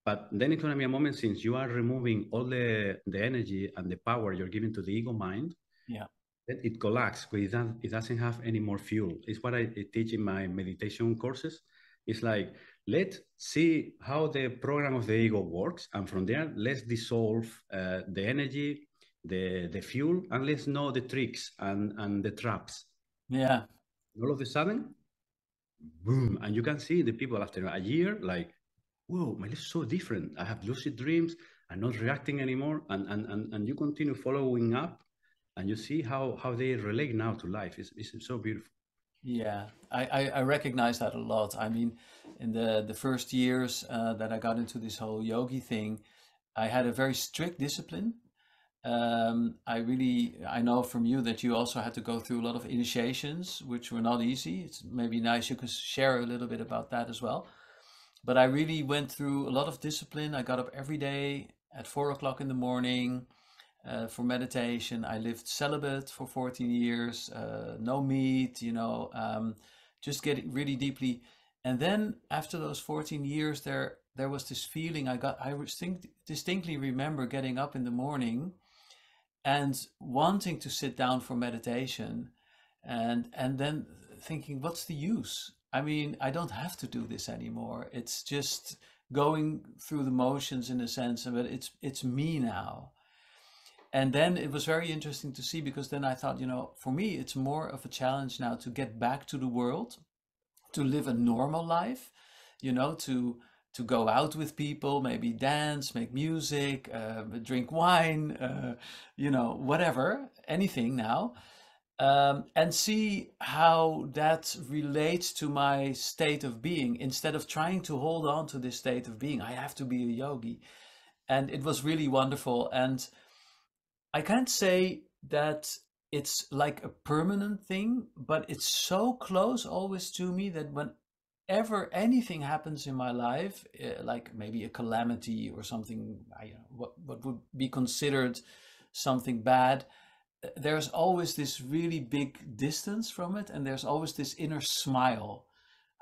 but then it's gonna be a moment, since you are removing all the energy and the power you're giving to the ego mind, Yeah. then it collapses. It doesn't have any more fuel. It's what I teach in my meditation courses. It's like, let's see how the program of the ego works, and from there, let's dissolve the energy, the fuel, and let's know the tricks and the traps. Yeah. And all of a sudden, boom, and you can see the people after a year, like, whoa, my life is so different. I have lucid dreams. I'm not reacting anymore, and you continue following up, and you see how they relate now to life. It's so beautiful. Yeah, I recognize that a lot. I mean, in the first years that I got into this whole yogi thing, I had a very strict discipline. I know from you that you also had to go through a lot of initiations, which were not easy. It's maybe nice you could share a little bit about that as well. But I really went through a lot of discipline. I got up every day at 4 o'clock in the morning for meditation. I lived celibate for 14 years, no meat, just getting really deeply. And then after those 14 years, there was this feeling I got. Distinctly remember getting up in the morning and wanting to sit down for meditation, and then thinking, what's the use? I mean, I don't have to do this anymore. It's just going through the motions in a sense, but it's me now. And then it was very interesting to see, because then I thought, for me, it's more of a challenge now to get back to the world, to live a normal life, to go out with people, maybe dance, make music, drink wine, whatever, anything now, and see how that relates to my state of being. Instead of trying to hold on to this state of being, I have to be a yogi. And it was really wonderful. And I can't say that it's like a permanent thing, but it's so close always to me that whenever anything happens in my life, like maybe a calamity or something, what would be considered something bad, there's always this really big distance from it, and there's always this inner smile.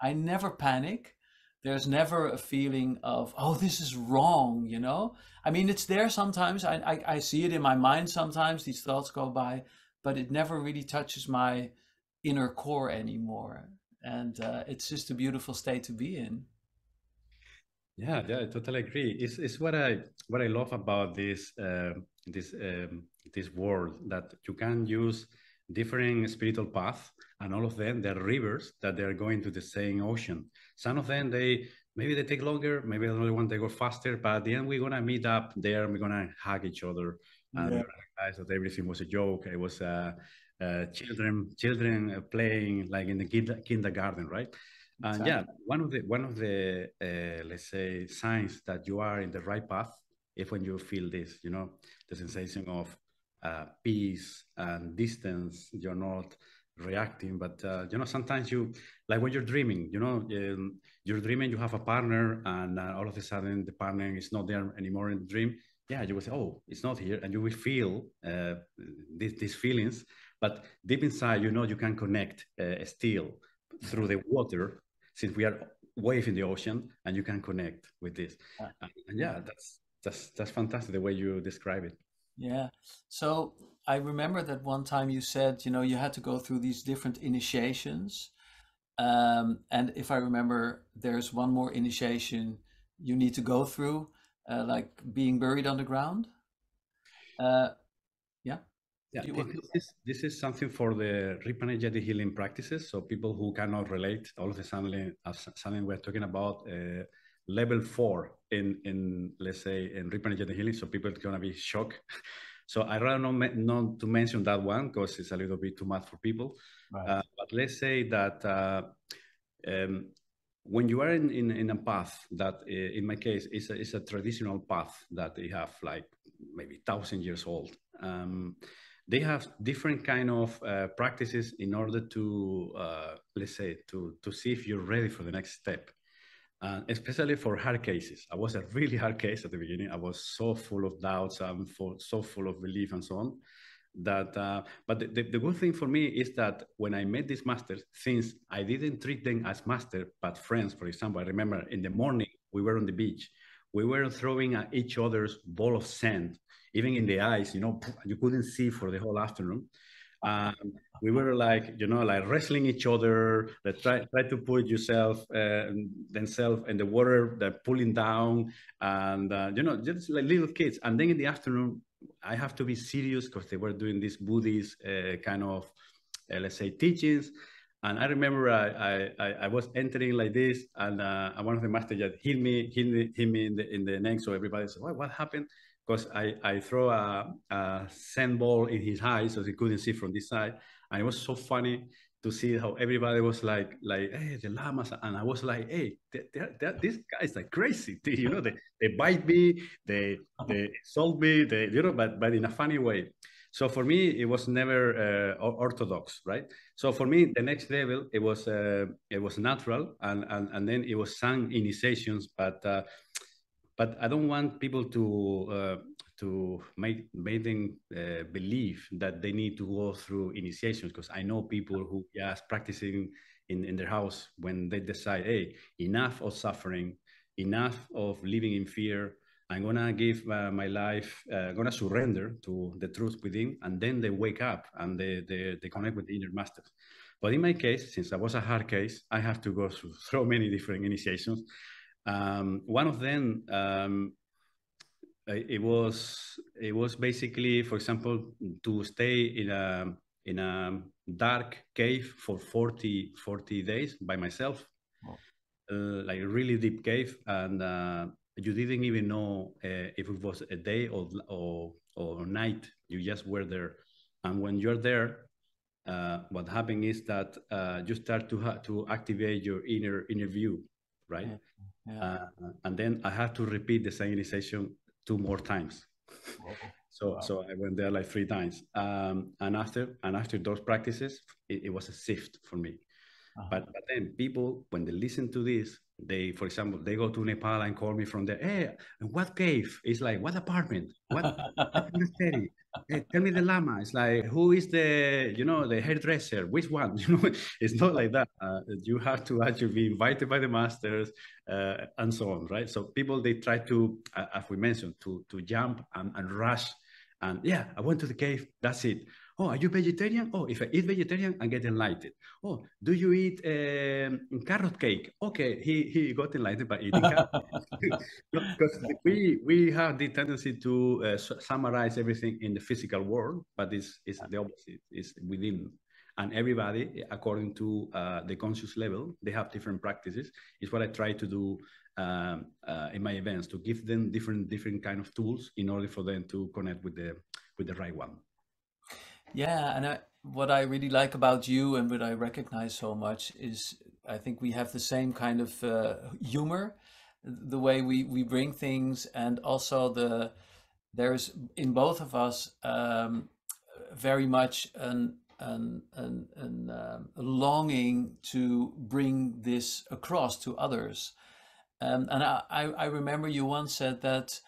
I never panic. There's never a feeling of, oh, this is wrong. I mean, it's there sometimes. I see it in my mind sometimes. These thoughts go by, but it never really touches my inner core anymore. And it's just a beautiful state to be in. Yeah, I totally agree. It's what I love about this this world, that you can use different spiritual paths, and all of them they're rivers that they're going to the same ocean. Some of them maybe they take longer, maybe another one they go faster, but at the end we're gonna meet up there and we're gonna hug each other, and we're Yeah, gonna realize that everything was a joke. It was children playing like in the kindergarten, right? And yeah, exactly. one of the let's say signs that you are in the right path is when you feel this, the sensation of peace and distance. You're not reacting, but sometimes you, like when you're dreaming, you're dreaming, you have a partner, and all of a sudden the partner is not there anymore in the dream. Yeah, you will say, oh, it's not here, and you will feel these feelings, but deep inside, you can connect still through the water, since we are wave in the ocean, and you can connect with this. Yeah. And yeah, that's fantastic the way you describe it. Yeah. So I remember that one time you said, you had to go through these different initiations. And if I remember, there's one more initiation you need to go through, like being buried underground. Uh, yeah. Yeah, Do you this, want? this is this is something for the repanegetic healing practices. So people who cannot relate, all of a sudden we're talking about level 4 in let's say in repanegetic healing. So people are gonna be shocked. So I rather not to mention that one because it's a little bit too much for people. Right. But let's say that um, when you are in a path that, in my case, is a traditional path that they have like maybe 1,000 years old. They have different kind of practices in order to, let's say, to see if you're ready for the next step. Especially for hard cases. I was a really hard case at the beginning. I was so full of doubts and so full of belief and so on. But the good thing for me is that when I met these masters, since I didn't treat them as master, but friends, for example, I remember in the morning, we were on the beach. We were throwing at each other's ball of sand, even in the eyes, you couldn't see for the whole afternoon. Um, we were like, like wrestling each other, that try to put yourself, themselves in the water, that pulling down, and, just like little kids. And then in the afternoon, I have to be serious because they were doing these Buddhist kind of, let's say, teachings. And I remember I was entering like this, and one of the masters just hit me in the neck. So everybody said, what happened? Because I throw a sand ball in his eye, so he couldn't see from this side. And it was so funny to see how everybody was like, hey, the llamas. And I was like, hey, these guys are crazy. You know, they bite me, they insult me, you know, but in a funny way. So for me, it was never orthodox, right? So for me, the next level, it was natural, and then it was some initiations, but I don't want people to make them believe that they need to go through initiations, because I know people who just practicing in their house when they decide, hey, enough of suffering, enough of living in fear. I'm gonna give my life, gonna surrender to the truth within, and then they wake up and they connect with the inner masters. But in my case, since I was a hard case, I have to go through so many different initiations. One of them, it was basically, for example, to stay in a dark cave for 40 days by myself, like a really deep cave, and you didn't even know if it was a day or night. You just were there, and when you're there, what happened is that you start to activate your inner view, right? Yeah. Yeah. And then I had to repeat the same initiation 2 more times. Whoa. So Wow. so I went there like 3 times, and after those practices, it was a shift for me. Uh-huh. But then people, when they listen to this, they, for example, they go to Nepal and call me from there. Hey, what cave? It's like, what apartment? What monastery? Hey, tell me the lama. It's like, who is the hairdresser? Which one? It's not like that. You have to actually be invited by the masters, and so on, right? So people, they try to, as we mentioned, to jump and rush. And yeah, I went to the cave. That's it. Oh, are you vegetarian? Oh, if I eat vegetarian, I get enlightened. Oh, do you eat carrot cake? Okay, he got enlightened by eating carrot. Because we have the tendency to summarize everything in the physical world, but it's the opposite. It's within, and everybody, according to the conscious level, they have different practices. It's what I try to do in my events, to give them different kind of tools in order for them to connect with the right one. Yeah, and what I really like about you and what I recognize so much is I think we have the same kind of humor, the way we bring things, and also there's in both of us very much a longing to bring this across to others. And I remember you once said that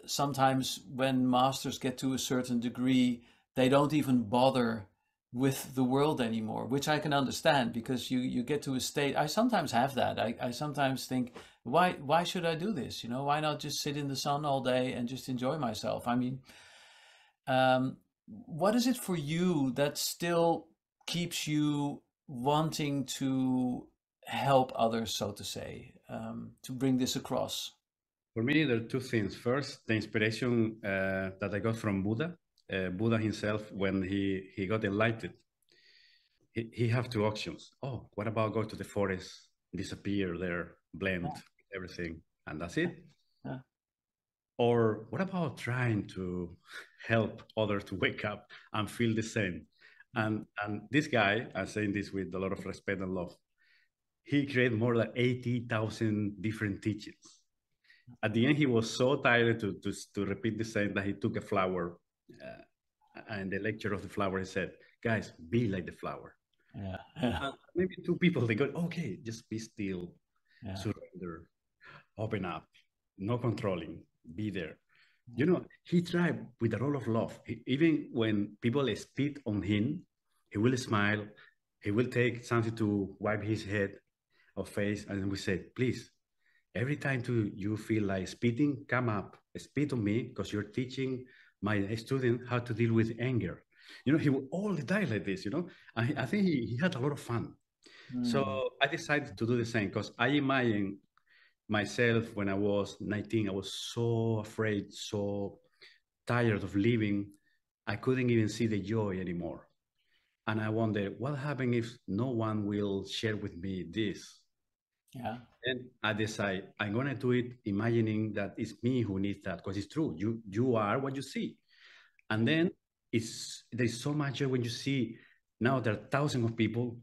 sometimes when masters get to a certain degree, they don't even bother with the world anymore, which I can understand because you get to a state. I sometimes have that. I sometimes think, why should I do this? Why not just sit in the sun all day and just enjoy myself? I mean, what is it for you that still keeps you wanting to help others, so to say, to bring this across? For me, there are two things. First, the inspiration that I got from Buddha. Buddha himself, when he got enlightened, he have two options. Oh, what about go to the forest, disappear there, blend everything, and that's it? Yeah. Or what about trying to help others to wake up and feel the same? And this guy, I'm saying this with a lot of respect and love, he created more than 80,000 different teachings. At the end, he was so tired to repeat the same that he took a flower, and the lecture of the flower, he said, guys, be like the flower. Yeah. Yeah. Maybe two people, they go, okay, just be still, Yeah. surrender, open up, no controlling, be there. He tried with a lot of love. Even when people spit on him, he will smile. He will take something to wipe his head or face, and we say, please, every time you feel like spitting, come up, spit on me, because you're teaching my student how to deal with anger. He will all the time like this, I think he had a lot of fun. So Mm. I decided to do the same, because I imagine myself when I was 19, I was so afraid, so tired of living. I couldn't even see the joy anymore. And I wonder what happens if no one will share with me this. Yeah. And I decide I'm gonna do it, imagining that it's me who needs that, because it's true. You are what you see. And then there's so much joy when you see now there are thousands of people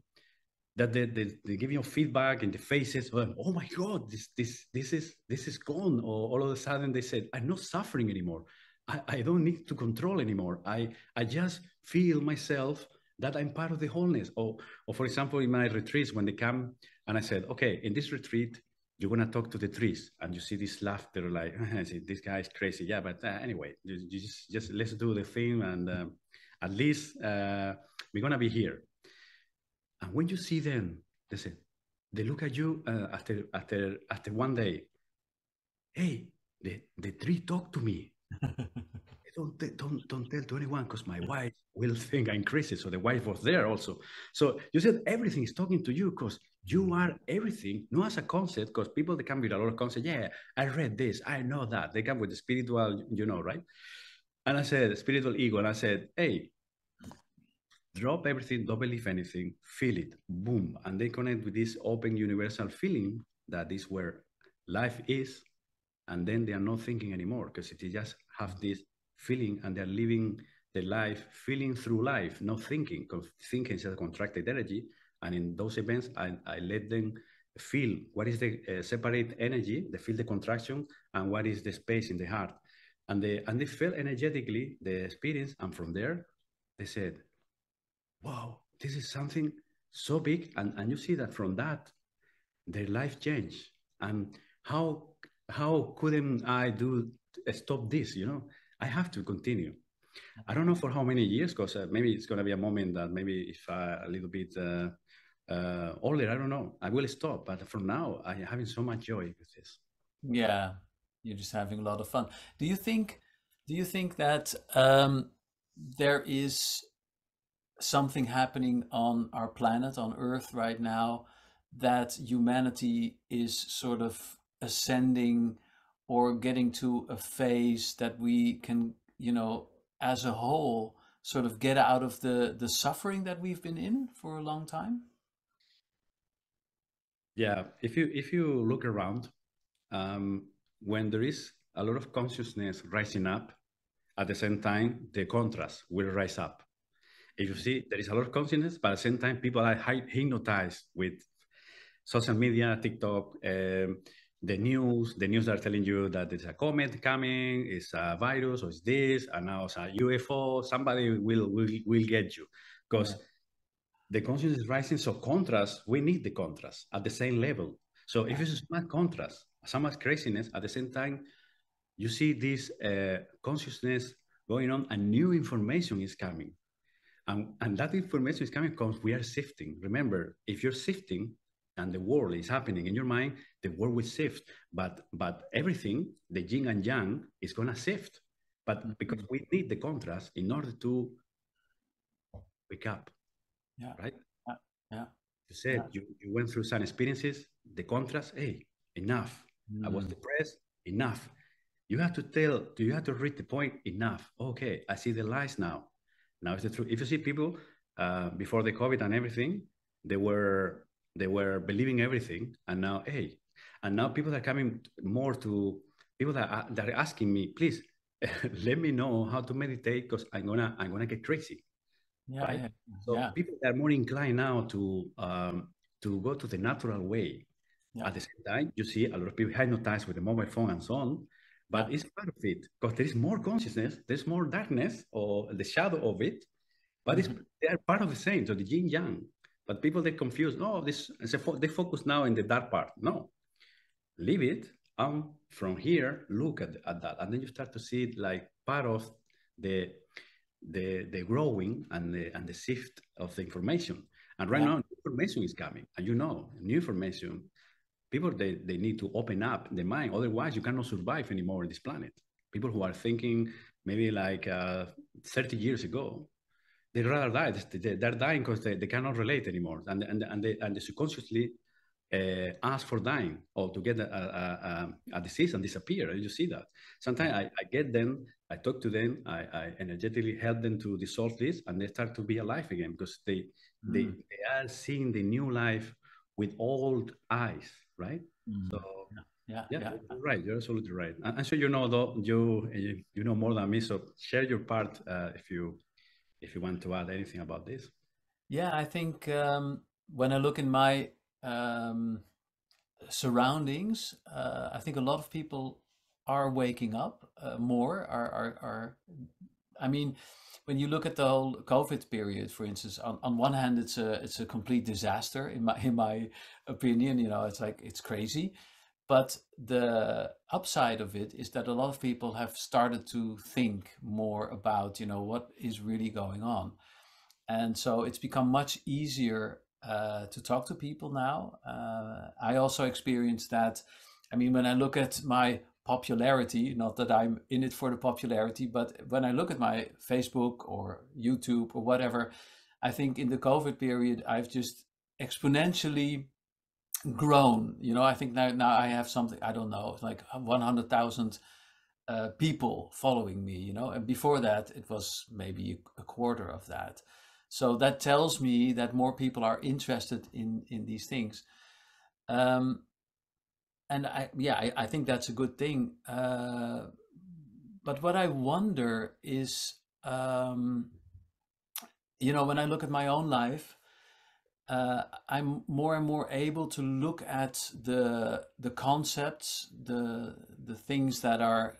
that they give you feedback in the faces. Oh my God, this is gone. Or all of a sudden they said, I'm not suffering anymore. I don't need to control anymore. I just feel myself that I'm part of the wholeness. Or for example, in my retreats, when they come and I said, okay, in this retreat, you're gonna talk to the trees, and you see this laughter, like this guy is crazy. Yeah, but anyway, you just let's do the thing, and at least we're gonna be here. And when you see them, they look at you after one day. Hey, the tree talked to me. Don't tell to anyone, because my wife will think I'm crazy. So the wife was there also. So you said everything is talking to you, because you are everything, not as a concept, because people, they come with a lot of concept. Yeah, I read this, I know that. They come with the spiritual, right? And I said, spiritual ego. And I said, hey, drop everything, don't believe anything, feel it, boom. And they connect with this open universal feeling that is where life is. And then they are not thinking anymore, because they just have this feeling and they're living the life, feeling through life, not thinking, because thinking is a contracted energy. And in those events, I let them feel what is the separate energy, they feel the contraction, and what is the space in the heart. And they felt energetically the experience. And from there, they said, wow, this is something so big. And you see that from that, their life changed. And how couldn't I stop this? I have to continue. I don't know for how many years, because maybe it's going to be a moment that maybe if a little bit older, I don't know, I will stop. But for now, I'm having so much joy with this. Yeah, you're just having a lot of fun. Do you think that there is something happening on our planet, on Earth right now, that humanity is sort of ascending or getting to a phase that we can, as a whole, sort of get out of the suffering that we've been in for a long time? Yeah, if you look around, when there is a lot of consciousness rising up, at the same time, the contrast will rise up. If you see, there is a lot of consciousness, but at the same time, people are hypnotized with social media, TikTok, the news are telling you that there's a comet coming, it's a virus, or it's this, and now it's a UFO. Somebody will get you, because the consciousness is rising. So contrast, we need the contrast at the same level. So if it's so much contrast, so much craziness, at the same time, you see this consciousness going on, and new information is coming. And that information is coming because we are shifting. Remember, if you're shifting and the world is happening in your mind, the world will shift. But everything, the yin and yang, is going to shift. But because we need the contrast in order to wake up, right? Yeah. You said you went through some experiences, the contrast, hey, enough. I was depressed, enough. You have to read the point, enough. Okay, I see the lies now. Now it's the truth. If you see people before the COVID and everything, they were believing everything, and now people are coming more to people that are asking me, please let me know how to meditate, because I'm gonna get crazy, right? So people are more inclined now to go to the natural way. At the same time, you see a lot of people hypnotized with the mobile phone and so on, but it's part of it, because there is more consciousness, there's more darkness or the shadow of it, but they are part of the same. So the yin yang. But people, they confuse. No, they focus now in the dark part. No, leave it. From here, look at that, and then you start to see it like part of the growing and the shift of the information. And right now, new information is coming, and new information. People, they need to open up the mind. Otherwise, you cannot survive anymore on this planet. People who are thinking maybe like 30 years ago, they'd rather die. They're dying because they cannot relate anymore. And they subconsciously ask for dying or to get a disease and disappear. You see that. Sometimes I get them, I talk to them, I energetically help them to dissolve this, and they start to be alive again because they are seeing the new life with old eyes, right? So yeah, you're right. You're absolutely right. I'm sure you know though you know more than me. So share your part if you want to add anything about this. Yeah, I think when I look in my surroundings, I think a lot of people are waking up more. I mean, when you look at the whole COVID period, for instance, on one hand, it's a complete disaster in my opinion. You know, it's like it's crazy. But the upside of it is that a lot of people have started to think more about, you know, what is really going on. And so it's become much easier to talk to people now. I also experienced that. I mean, when I look at my popularity, not that I'm in it for the popularity, but when I look at my Facebook or YouTube or whatever, I think in the COVID period, I've just exponentially grown. You know, I think now I have something, I don't know, like 100,000 people following me, you know, and before that it was maybe a quarter of that. So that tells me that more people are interested in these things. And I think that's a good thing. But what I wonder is, you know, when I look at my own life, I'm more and more able to look at the concepts, the things that are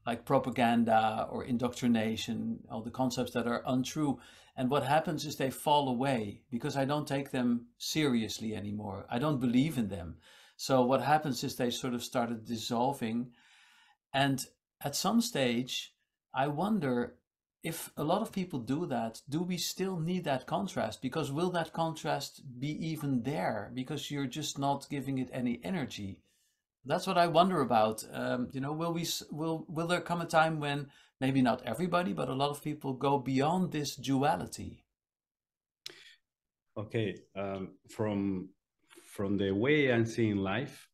like propaganda or indoctrination, all the concepts that are untrue. And what happens is they fall away because I don't take them seriously anymore. I don't believe in them. So what happens is they sort of started dissolving. And at some stage, I wonder if a lot of people do that, do we still need that contrast? Because will that contrast be even there? Because you're just not giving it any energy. That's what I wonder about. You know, will there come a time when maybe not everybody, but a lot of people go beyond this duality? Okay, from the way I'm seeing life,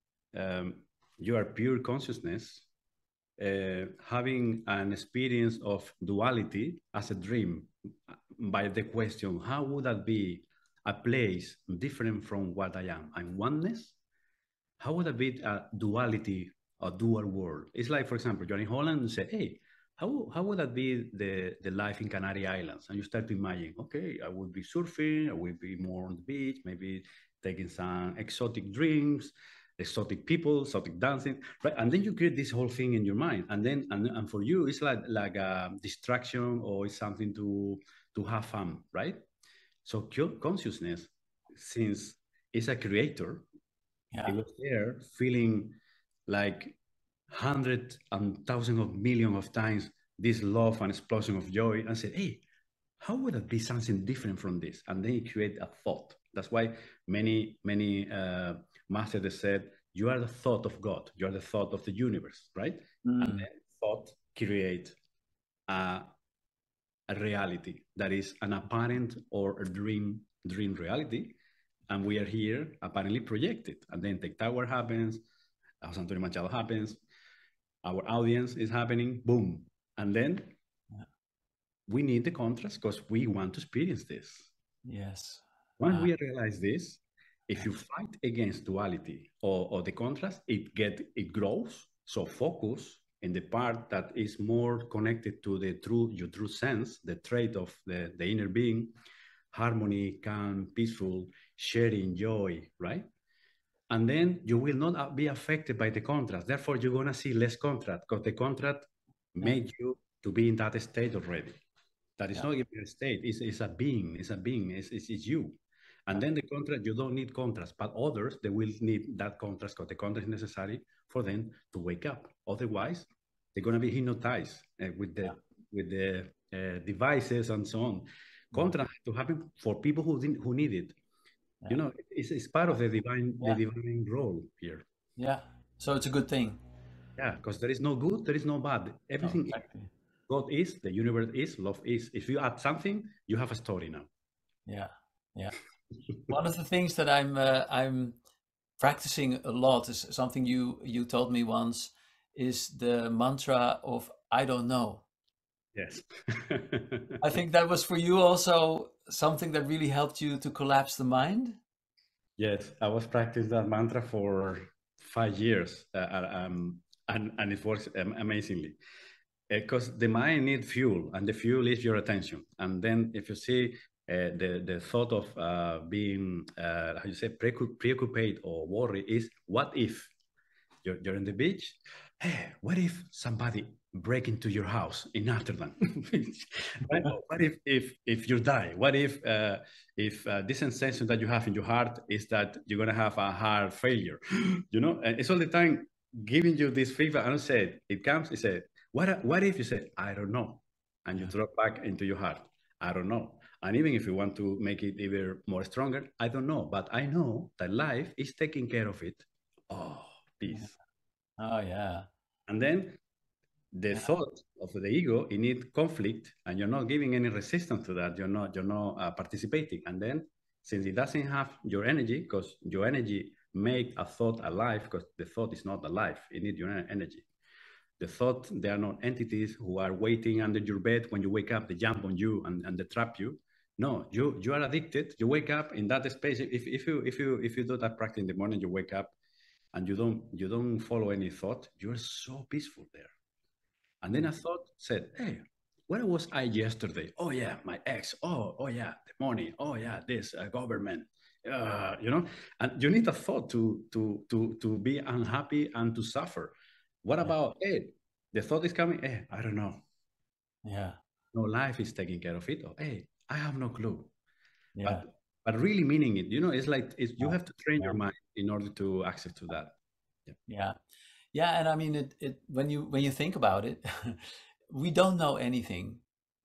you are pure consciousness, having an experience of duality as a dream. By the question, how would that be a place different from what I am? I'm oneness. How would that be a duality, a dual world? It's like, for example, you're in Holland and say, hey, how would that be the life in Canary Islands? And you start to imagine, okay, I would be surfing, I would be more on the beach, maybe taking some exotic drinks, exotic people, exotic dancing, right? And then you create this whole thing in your mind, and then and for you, it's like a distraction or it's something to have fun, right? So consciousness, since it's a creator, it was there feeling like hundreds and thousands of millions of times this love and explosion of joy and said, hey, how would it be something different from this? And then it create a thought. That's why many masters said, you are the thought of God. You are the thought of the universe, right? And then thought create a reality that is an apparent or a dream reality. And we are here apparently projected. And then Tijn Touber happens, Jose Antonio Manchado happens, our audience is happening, boom. And then we need the contrast because we want to experience this. Yes. Once we realize this, if you fight against duality or the contrast, it grows. So focus in the part that is more connected to your true sense, the trait of the inner being, harmony, calm, peaceful, sharing, joy, right? And then you will not be affected by the contrast. Therefore, you're going to see less contrast because the contrast made you to be in that state already. That is not even a state. It's a being. It's a being. It's you. And then the contrast, you don't need contrast, but others, they will need that contrast because the contrast is necessary for them to wake up. Otherwise, they're going to be hypnotized with the devices and so on. Contrast to happen for people who need it. You know, it's part of the divine role here. Yeah. So it's a good thing. Yeah, because there is no good, there is no bad. Everything Exactly. God is, the universe is, love is. If you add something, you have a story now. Yeah. Yeah. One of the things that I'm practicing a lot is something you told me once, is the mantra of I don't know. Yes. I think that was for you also something that really helped you to collapse the mind. Yes, I was practicing that mantra for 5 years, and it works amazingly. Because the mind needs fuel, and the fuel is your attention. And then, if you see the thought of being, how you say, preoccupied or worried, is what if you're in the beach? Hey, what if somebody break into your house in Amsterdam? Right? Or what if you die? What if this sensation that you have in your heart is that you're gonna have a heart failure? You know, and it's all the time giving you this feedback. And I said, it comes. It said, what if you say, I don't know, and you Yeah. drop back into your heart, I don't know. And even if you want to make it even more stronger, I don't know, but I know that life is taking care of it. Oh, Yeah. peace. Oh yeah. And then the Yeah. thought of the ego, it needs conflict, and you're not giving any resistance to that. You're not participating. And then, since it doesn't have your energy, because your energy make a thought alive, because the thought is not alive, it needs your energy. The thought, they are not entities who are waiting under your bed when you wake up, they jump on you and they trap you. No, you are addicted. You wake up in that space. If you do that practice in the morning, you wake up and you don't follow any thought, you're so peaceful there. And then a thought said, hey, where was I yesterday? Oh yeah, my ex. Oh yeah, the money. Oh yeah, this government. And you need a thought to be unhappy and to suffer. What Yeah. about, hey, the thought is coming, hey, I don't know. Yeah. No, life is taking care of it. Or, hey, I have no clue. Yeah. But really meaning it, it's like you Yeah. have to train your Yeah. mind in order to access to that. Yeah. Yeah. Yeah, and I mean it when you think about it, we don't know anything.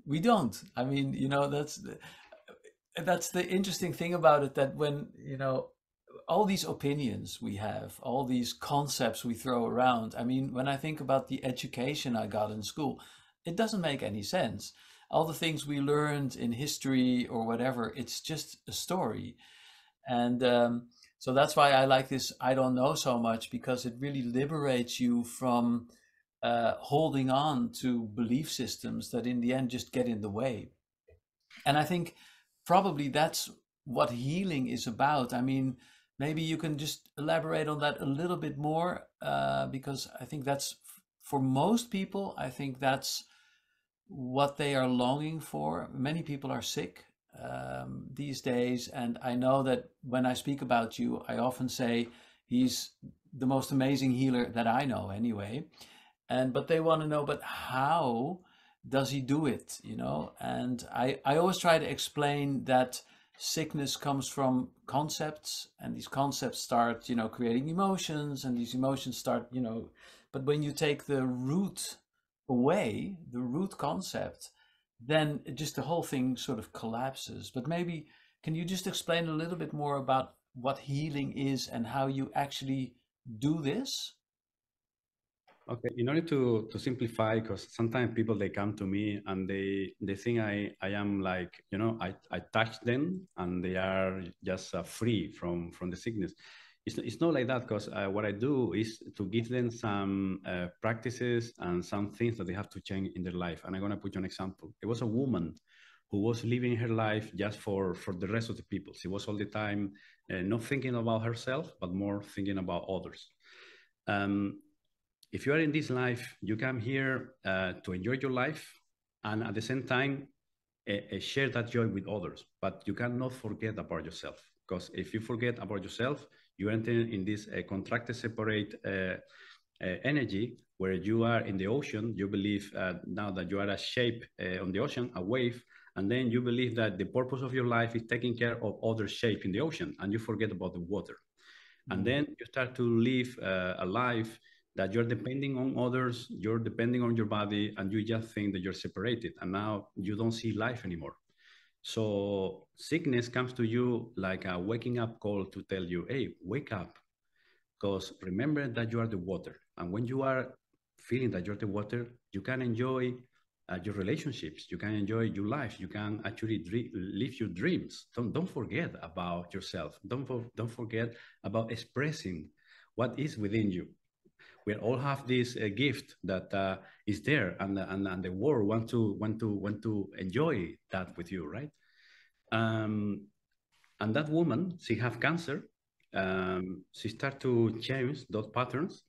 We don't. I mean, that's the interesting thing about it, that when, all these opinions we have, all these concepts we throw around. I mean, when I think about the education I got in school, it doesn't make any sense. All the things we learned in history or whatever, it's just a story. And so that's why I like this I don't know so much, because it really liberates you from holding on to belief systems that in the end just get in the way. And I think probably that's what healing is about. I mean, maybe you can just elaborate on that a little bit more, because I think that's, for most people, I think that's what they are longing for. Many people are sick these days, and I know that when I speak about you, I often say he's the most amazing healer that I know, anyway. And but they want to know, but how does he do it? And I always try to explain that sickness comes from concepts, and these concepts start, creating emotions, and these emotions start, but when you take the root away, the root concept, then just the whole thing sort of collapses. But maybe can you just explain a little bit more about what healing is and how you actually do this? Okay, in order to simplify, because sometimes people they come to me and they think I am like, I touch them and they are just free from the sickness. It's not like that, because what I do is to give them some practices and some things that they have to change in their life. And I'm gonna put you an example. It was a woman who was living her life just for the rest of the people. She was all the time not thinking about herself, but more thinking about others. Um, if you are in this life, you come here to enjoy your life and at the same time share that joy with others. But you cannot forget about yourself, because if you forget about yourself, you enter in this contracted separate energy where you are in the ocean. You believe now that you are a shape on the ocean, a wave, and then you believe that the purpose of your life is taking care of other shape in the ocean, and you forget about the water. And Mm. then you start to live a life that you're depending on others, you're depending on your body, and you just think that you're separated. And now you don't see life anymore. So sickness comes to you like a waking up call to tell you, hey, wake up, because remember that you are the water. And when you are feeling that you're the water, you can enjoy your relationships. You can enjoy your life. You can actually live your dreams. Don't forget about yourself. Don't forget about expressing what is within you. We all have this gift that is there, and the world want to enjoy that with you, right? Um, and that woman, she have cancer. She start to change those patterns,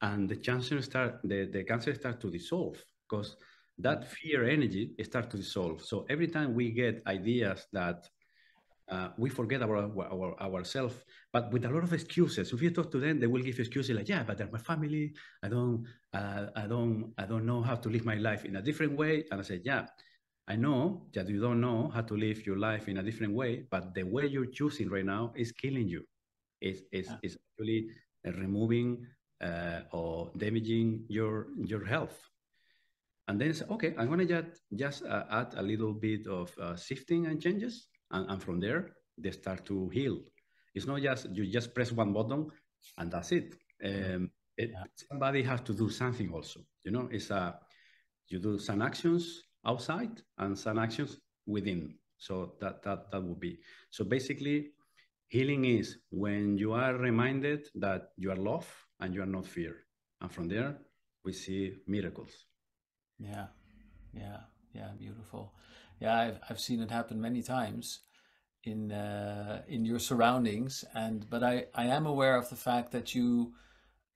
and the cancer start to dissolve because that fear energy start to dissolve. So every time we get ideas that we forget ourselves, but with a lot of excuses. If you talk to them, they will give excuses like, "Yeah, but they're my family. I don't know how to live my life in a different way." And I said, "Yeah, I know that you don't know how to live your life in a different way, but the way you're choosing right now is killing you. It's actually removing or damaging your health." And then say, okay, I'm gonna just add a little bit of shifting and changes, and from there they start to heal. It's not just you just press one button and that's it. Somebody has to do something also. It's you do some actions outside and some actions within. So that would be. So basically, healing is when you are reminded that you are love and you are not fear, and from there we see miracles. Yeah, yeah, yeah, beautiful. Yeah, I've seen it happen many times in your surroundings, but I am aware of the fact that you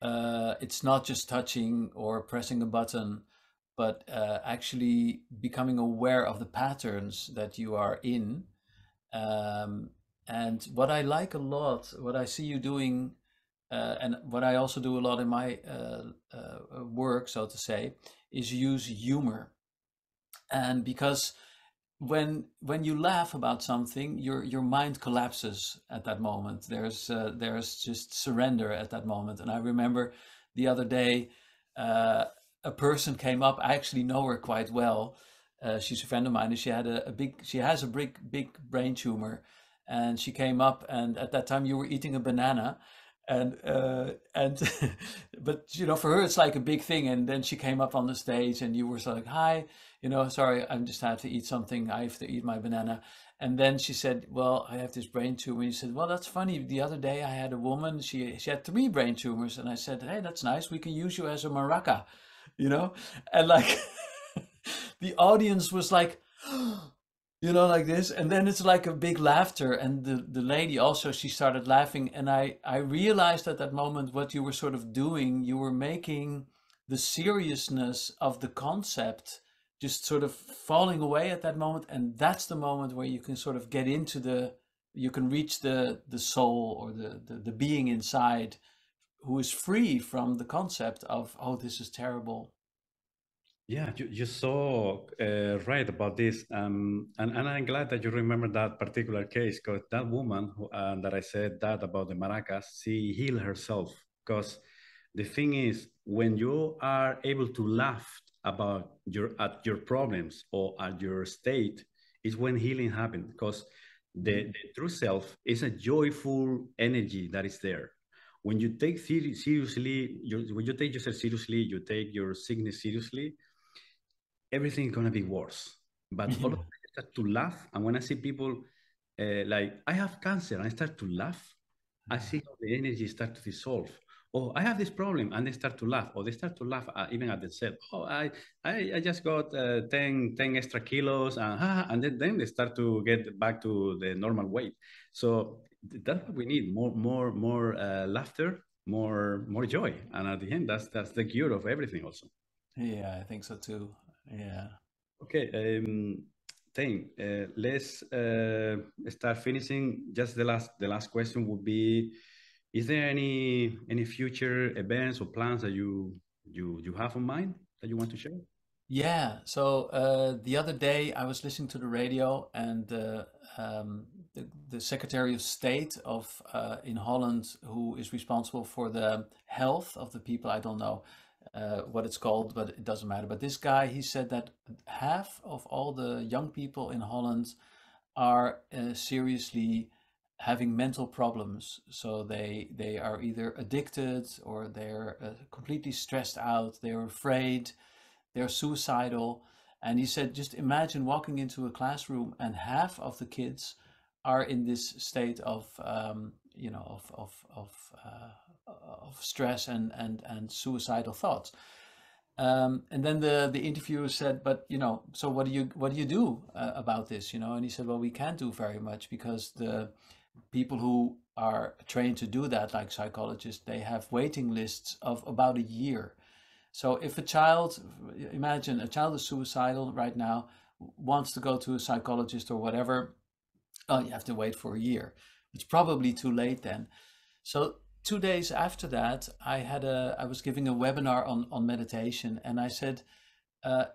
it's not just touching or pressing a button, but actually becoming aware of the patterns that you are in. Um, and what I like a lot, what I see you doing, and what I also do a lot in my work, so to say, is use humor. And because when you laugh about something, your mind collapses at that moment. There's just surrender at that moment. And I remember the other day, a person came up. I actually know her quite well. She's a friend of mine, and she has a big brain tumor, and she came up, and at that time you were eating a banana, and but for her it's like a big thing. And then she came up on the stage, and you were sort of like, "Hi, sorry, I just had to eat something. I have to eat my banana." And then she said, "Well, I have this brain tumor." And you said, "Well, that's funny. The other day I had a woman, she had 3 brain tumors." And I said, "Hey, that's nice. We can use you as a maraca," And like the audience was like, like this. And then it's like a big laughter. And the lady also, she started laughing. And I realized at that moment what you were sort of doing. You were making the seriousness of the concept just sort of falling away at that moment. And that's the moment where you can sort of get into you can reach the soul, or the being inside, who is free from the concept of, oh, this is terrible. Yeah, you're so right about this. And I'm glad that you remember that particular case, because that woman that I said that about the maracas, she healed herself. Because the thing is, when you are able to laugh about your problems or at your state, is when healing happens. Because the true self is a joyful energy that is there. When you take seriously, when you take yourself seriously, you take your sickness seriously, everything is gonna be worse. But all of a sudden I start to laugh, and when I see people like I have cancer, and I start to laugh, I see how the energy start to dissolve. Oh, I have this problem, and they start to laugh, or they start to laugh even at themselves. Oh, I just got 10 extra kilos, and then they start to get back to the normal weight. So that's what we need: more laughter, more joy, and at the end, that's the cure of everything, also. Yeah, I think so too. Yeah. Okay, Tijn, let's start finishing. Just the last question would be: is there any future events or plans that you have in mind that you want to share? Yeah. So the other day I was listening to the radio, and the Secretary of State of in Holland, who is responsible for the health of the people. I don't know what it's called, but it doesn't matter. But this guy, he said that half of all the young people in Holland are seriously having mental problems. So they are either addicted, or they're completely stressed out. They're afraid. They're suicidal. And he said, just imagine walking into a classroom and half of the kids are in this state of, of stress and suicidal thoughts. And then the interviewer said, but so what do you do about this? And he said, well, we can't do very much because the people who are trained to do that, like psychologists, they have waiting lists of about a year. So if imagine a child is suicidal right now, wants to go to a psychologist or whatever, oh, you have to wait for a year. It's probably too late then. So 2 days after that, I was giving a webinar on meditation, and I said,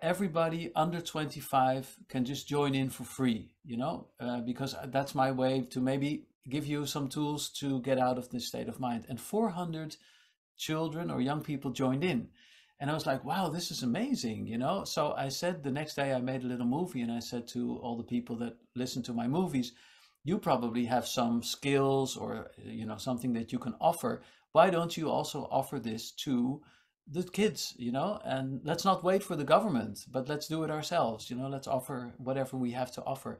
everybody under 25 can just join in for free, because that's my way to maybe give you some tools to get out of this state of mind. And 400 children or young people joined in. And I was like, wow, this is amazing, So I said the next day I made a little movie, and I said to all the people that listen to my movies, you probably have some skills or something that you can offer. Why don't you also offer this to the kids, and let's not wait for the government, but let's do it ourselves. Let's offer whatever we have to offer.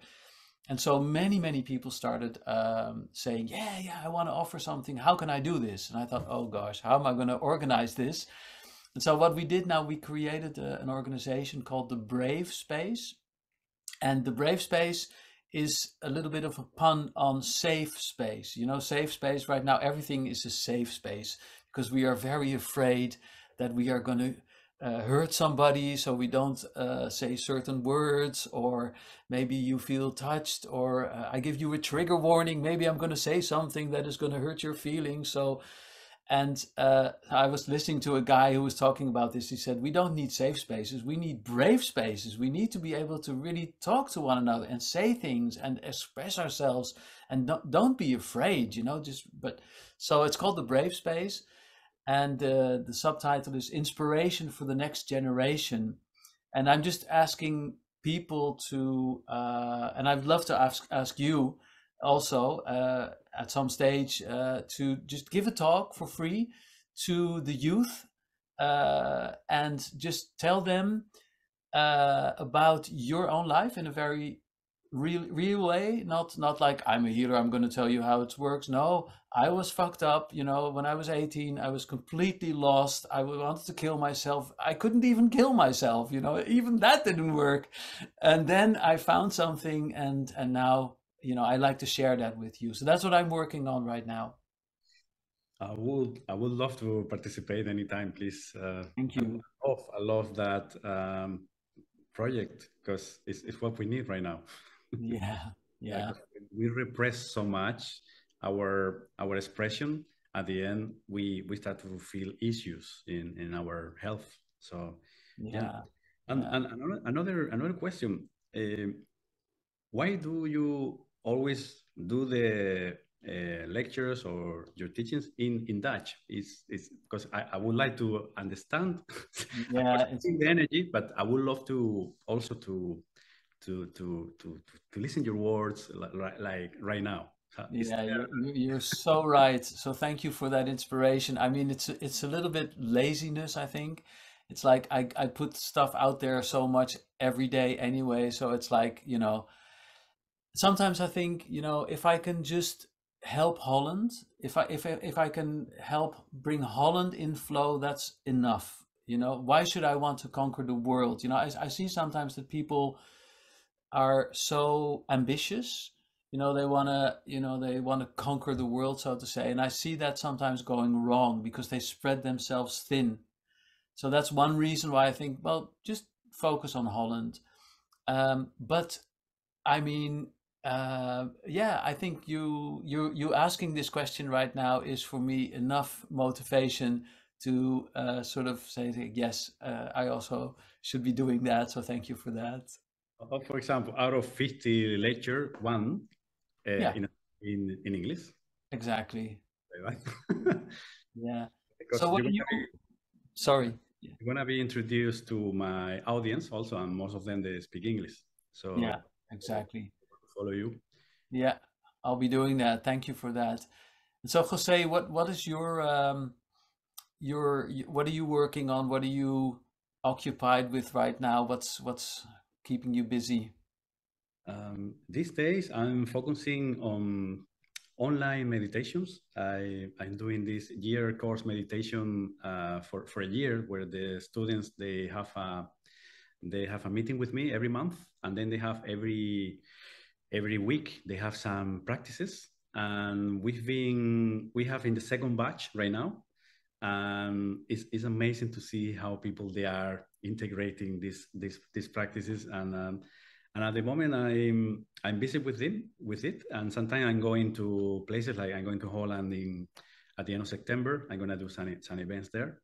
And so many people started saying, yeah, I want to offer something. How can I do this? And I thought, oh gosh, how am I going to organize this? And so what we did now, we created an organization called the Brave Space. And the Brave Space is a little bit of a pun on safe space. Safe space right now, everything is a safe space because we are very afraid that we are going to hurt somebody, so we don't say certain words, or maybe you feel touched, or I give you a trigger warning, maybe I'm going to say something that is going to hurt your feelings. And I was listening to a guy who was talking about this. He said, we don't need safe spaces, we need brave spaces. We need to be able to really talk to one another and say things and express ourselves, and don't be afraid, so it's called the Brave Space. And the subtitle is Inspiration for the Next Generation. And I'm just asking people to, and I'd love to ask you also at some stage to just give a talk for free to the youth and just tell them about your own life in a very real way, not like I'm a healer, I'm going to tell you how it works. No, I was fucked up, when I was 18, I was completely lost. I wanted to kill myself. I couldn't even kill myself, even that didn't work. And then I found something, and now, I like to share that with you. So that's what I'm working on right now. I would love to participate anytime, please. Thank you. I love that project, because it's what we need right now. Yeah. We repress so much our expression. At the end, we start to feel issues in our health. So yeah. And another question: why do you always do the lectures or your teachings in Dutch? Is because I would like to understand the energy, but I would love to also to listen your words like right now. You're so right. So thank you for that inspiration. I mean, it's a little bit laziness, I think. It's like I put stuff out there so much every day anyway. So it's like, sometimes I think, if I can just help Holland, if I can help bring Holland in flow, that's enough. Why should I want to conquer the world? I see sometimes that people are so ambitious, they want to conquer the world, so to say. And I see that sometimes going wrong because they spread themselves thin. So that's one reason why I think, well, just focus on Holland. But I mean, I think you asking this question right now is for me enough motivation to sort of say, yes, I also should be doing that. So thank you for that. For example, out of 50 lecture, one in English. Exactly. Yeah. Because so what do you? Sorry. You're gonna be introduced to my audience also, and most of them they speak English. So yeah, exactly. Follow you. Yeah, I'll be doing that. Thank you for that. And so, Jose, what is your what are you working on? What are you occupied with right now? What's keeping you busy? These days, I'm focusing on online meditations. I'm doing this year course meditation for a year, where the students they have a meeting with me every month, and then they have every week they have some practices. And we have in the second batch right now, and it's amazing to see how people they are integrating these practices. And at the moment I'm busy with it, and sometimes I'm going to places, like I'm going to Holland at the end of September. I'm going to do some events there.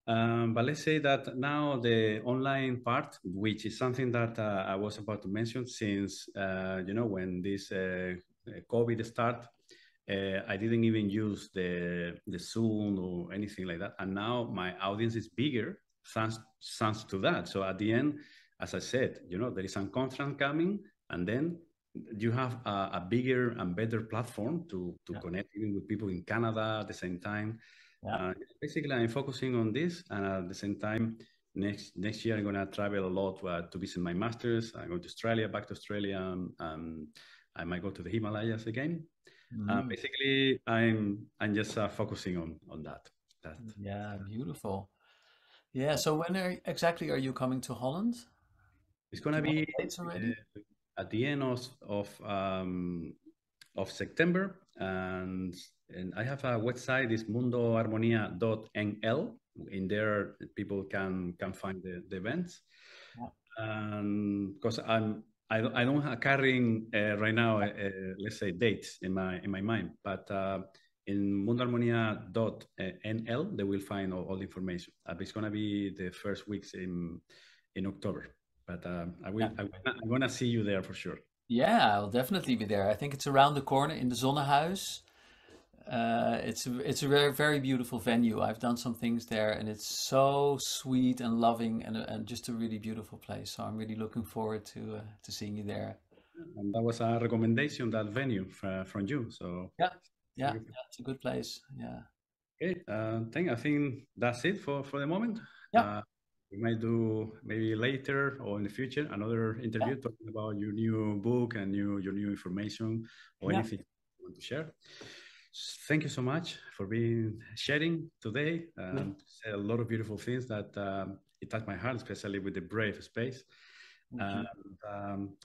But let's say that now the online part, which is something that I was about to mention, since when this COVID start, I didn't even use the Zoom or anything like that, and now my audience is bigger thanks to that. So at the end, as I said, there is some conference coming, and then you have a bigger and better platform to Yeah. connect even with people in Canada at the same time. Yeah. Basically, I'm focusing on this, and at the same time, next year I'm gonna travel a lot to visit my masters. I go to Australia, back to Australia, and I might go to the Himalayas again. Basically, I'm just focusing on that. Yeah, beautiful. Yeah, so when exactly are you coming to Holland? It's Do gonna you have be dates already? at the end of September, and I have a website. It's mundoharmonia.nl. In there, people can find the events. Yeah. Because I don't have carrying right now, let's say, dates in my mind, but in mundoharmonia.nl they will find all the information. It's gonna be the first weeks in October, but Yeah. I'm gonna see you there for sure. Yeah, I'll definitely be there. I think it's around the corner in the Zonnehuis. It's a very, very beautiful venue. I've done some things there, and it's so sweet and loving, and just a really beautiful place. So I'm really looking forward to seeing you there. And that was a recommendation, that venue from you. So Yeah, yeah, yeah, it's a good place. Yeah, okay, I think that's it for the moment. yeah, We might do maybe later or in the future another yeah, interview talking about your new book and your new information or yeah. anything you want to share. Thank you so much for being sharing today. Said a lot of beautiful things that it touched my heart, especially with the brave space. Thank And you.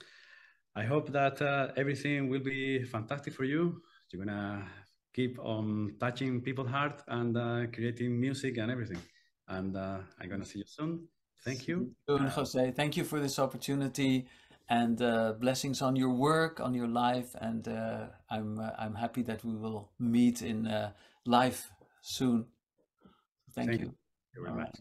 I hope that everything will be fantastic for you. You're gonna keep on touching people's heart and creating music and everything. And I'm gonna see you soon. Thank See you. you soon, Jose. Thank you for this opportunity, and blessings on your work, on your life, and I'm happy that we will meet in life soon. Thank Thank you. you very All much. right.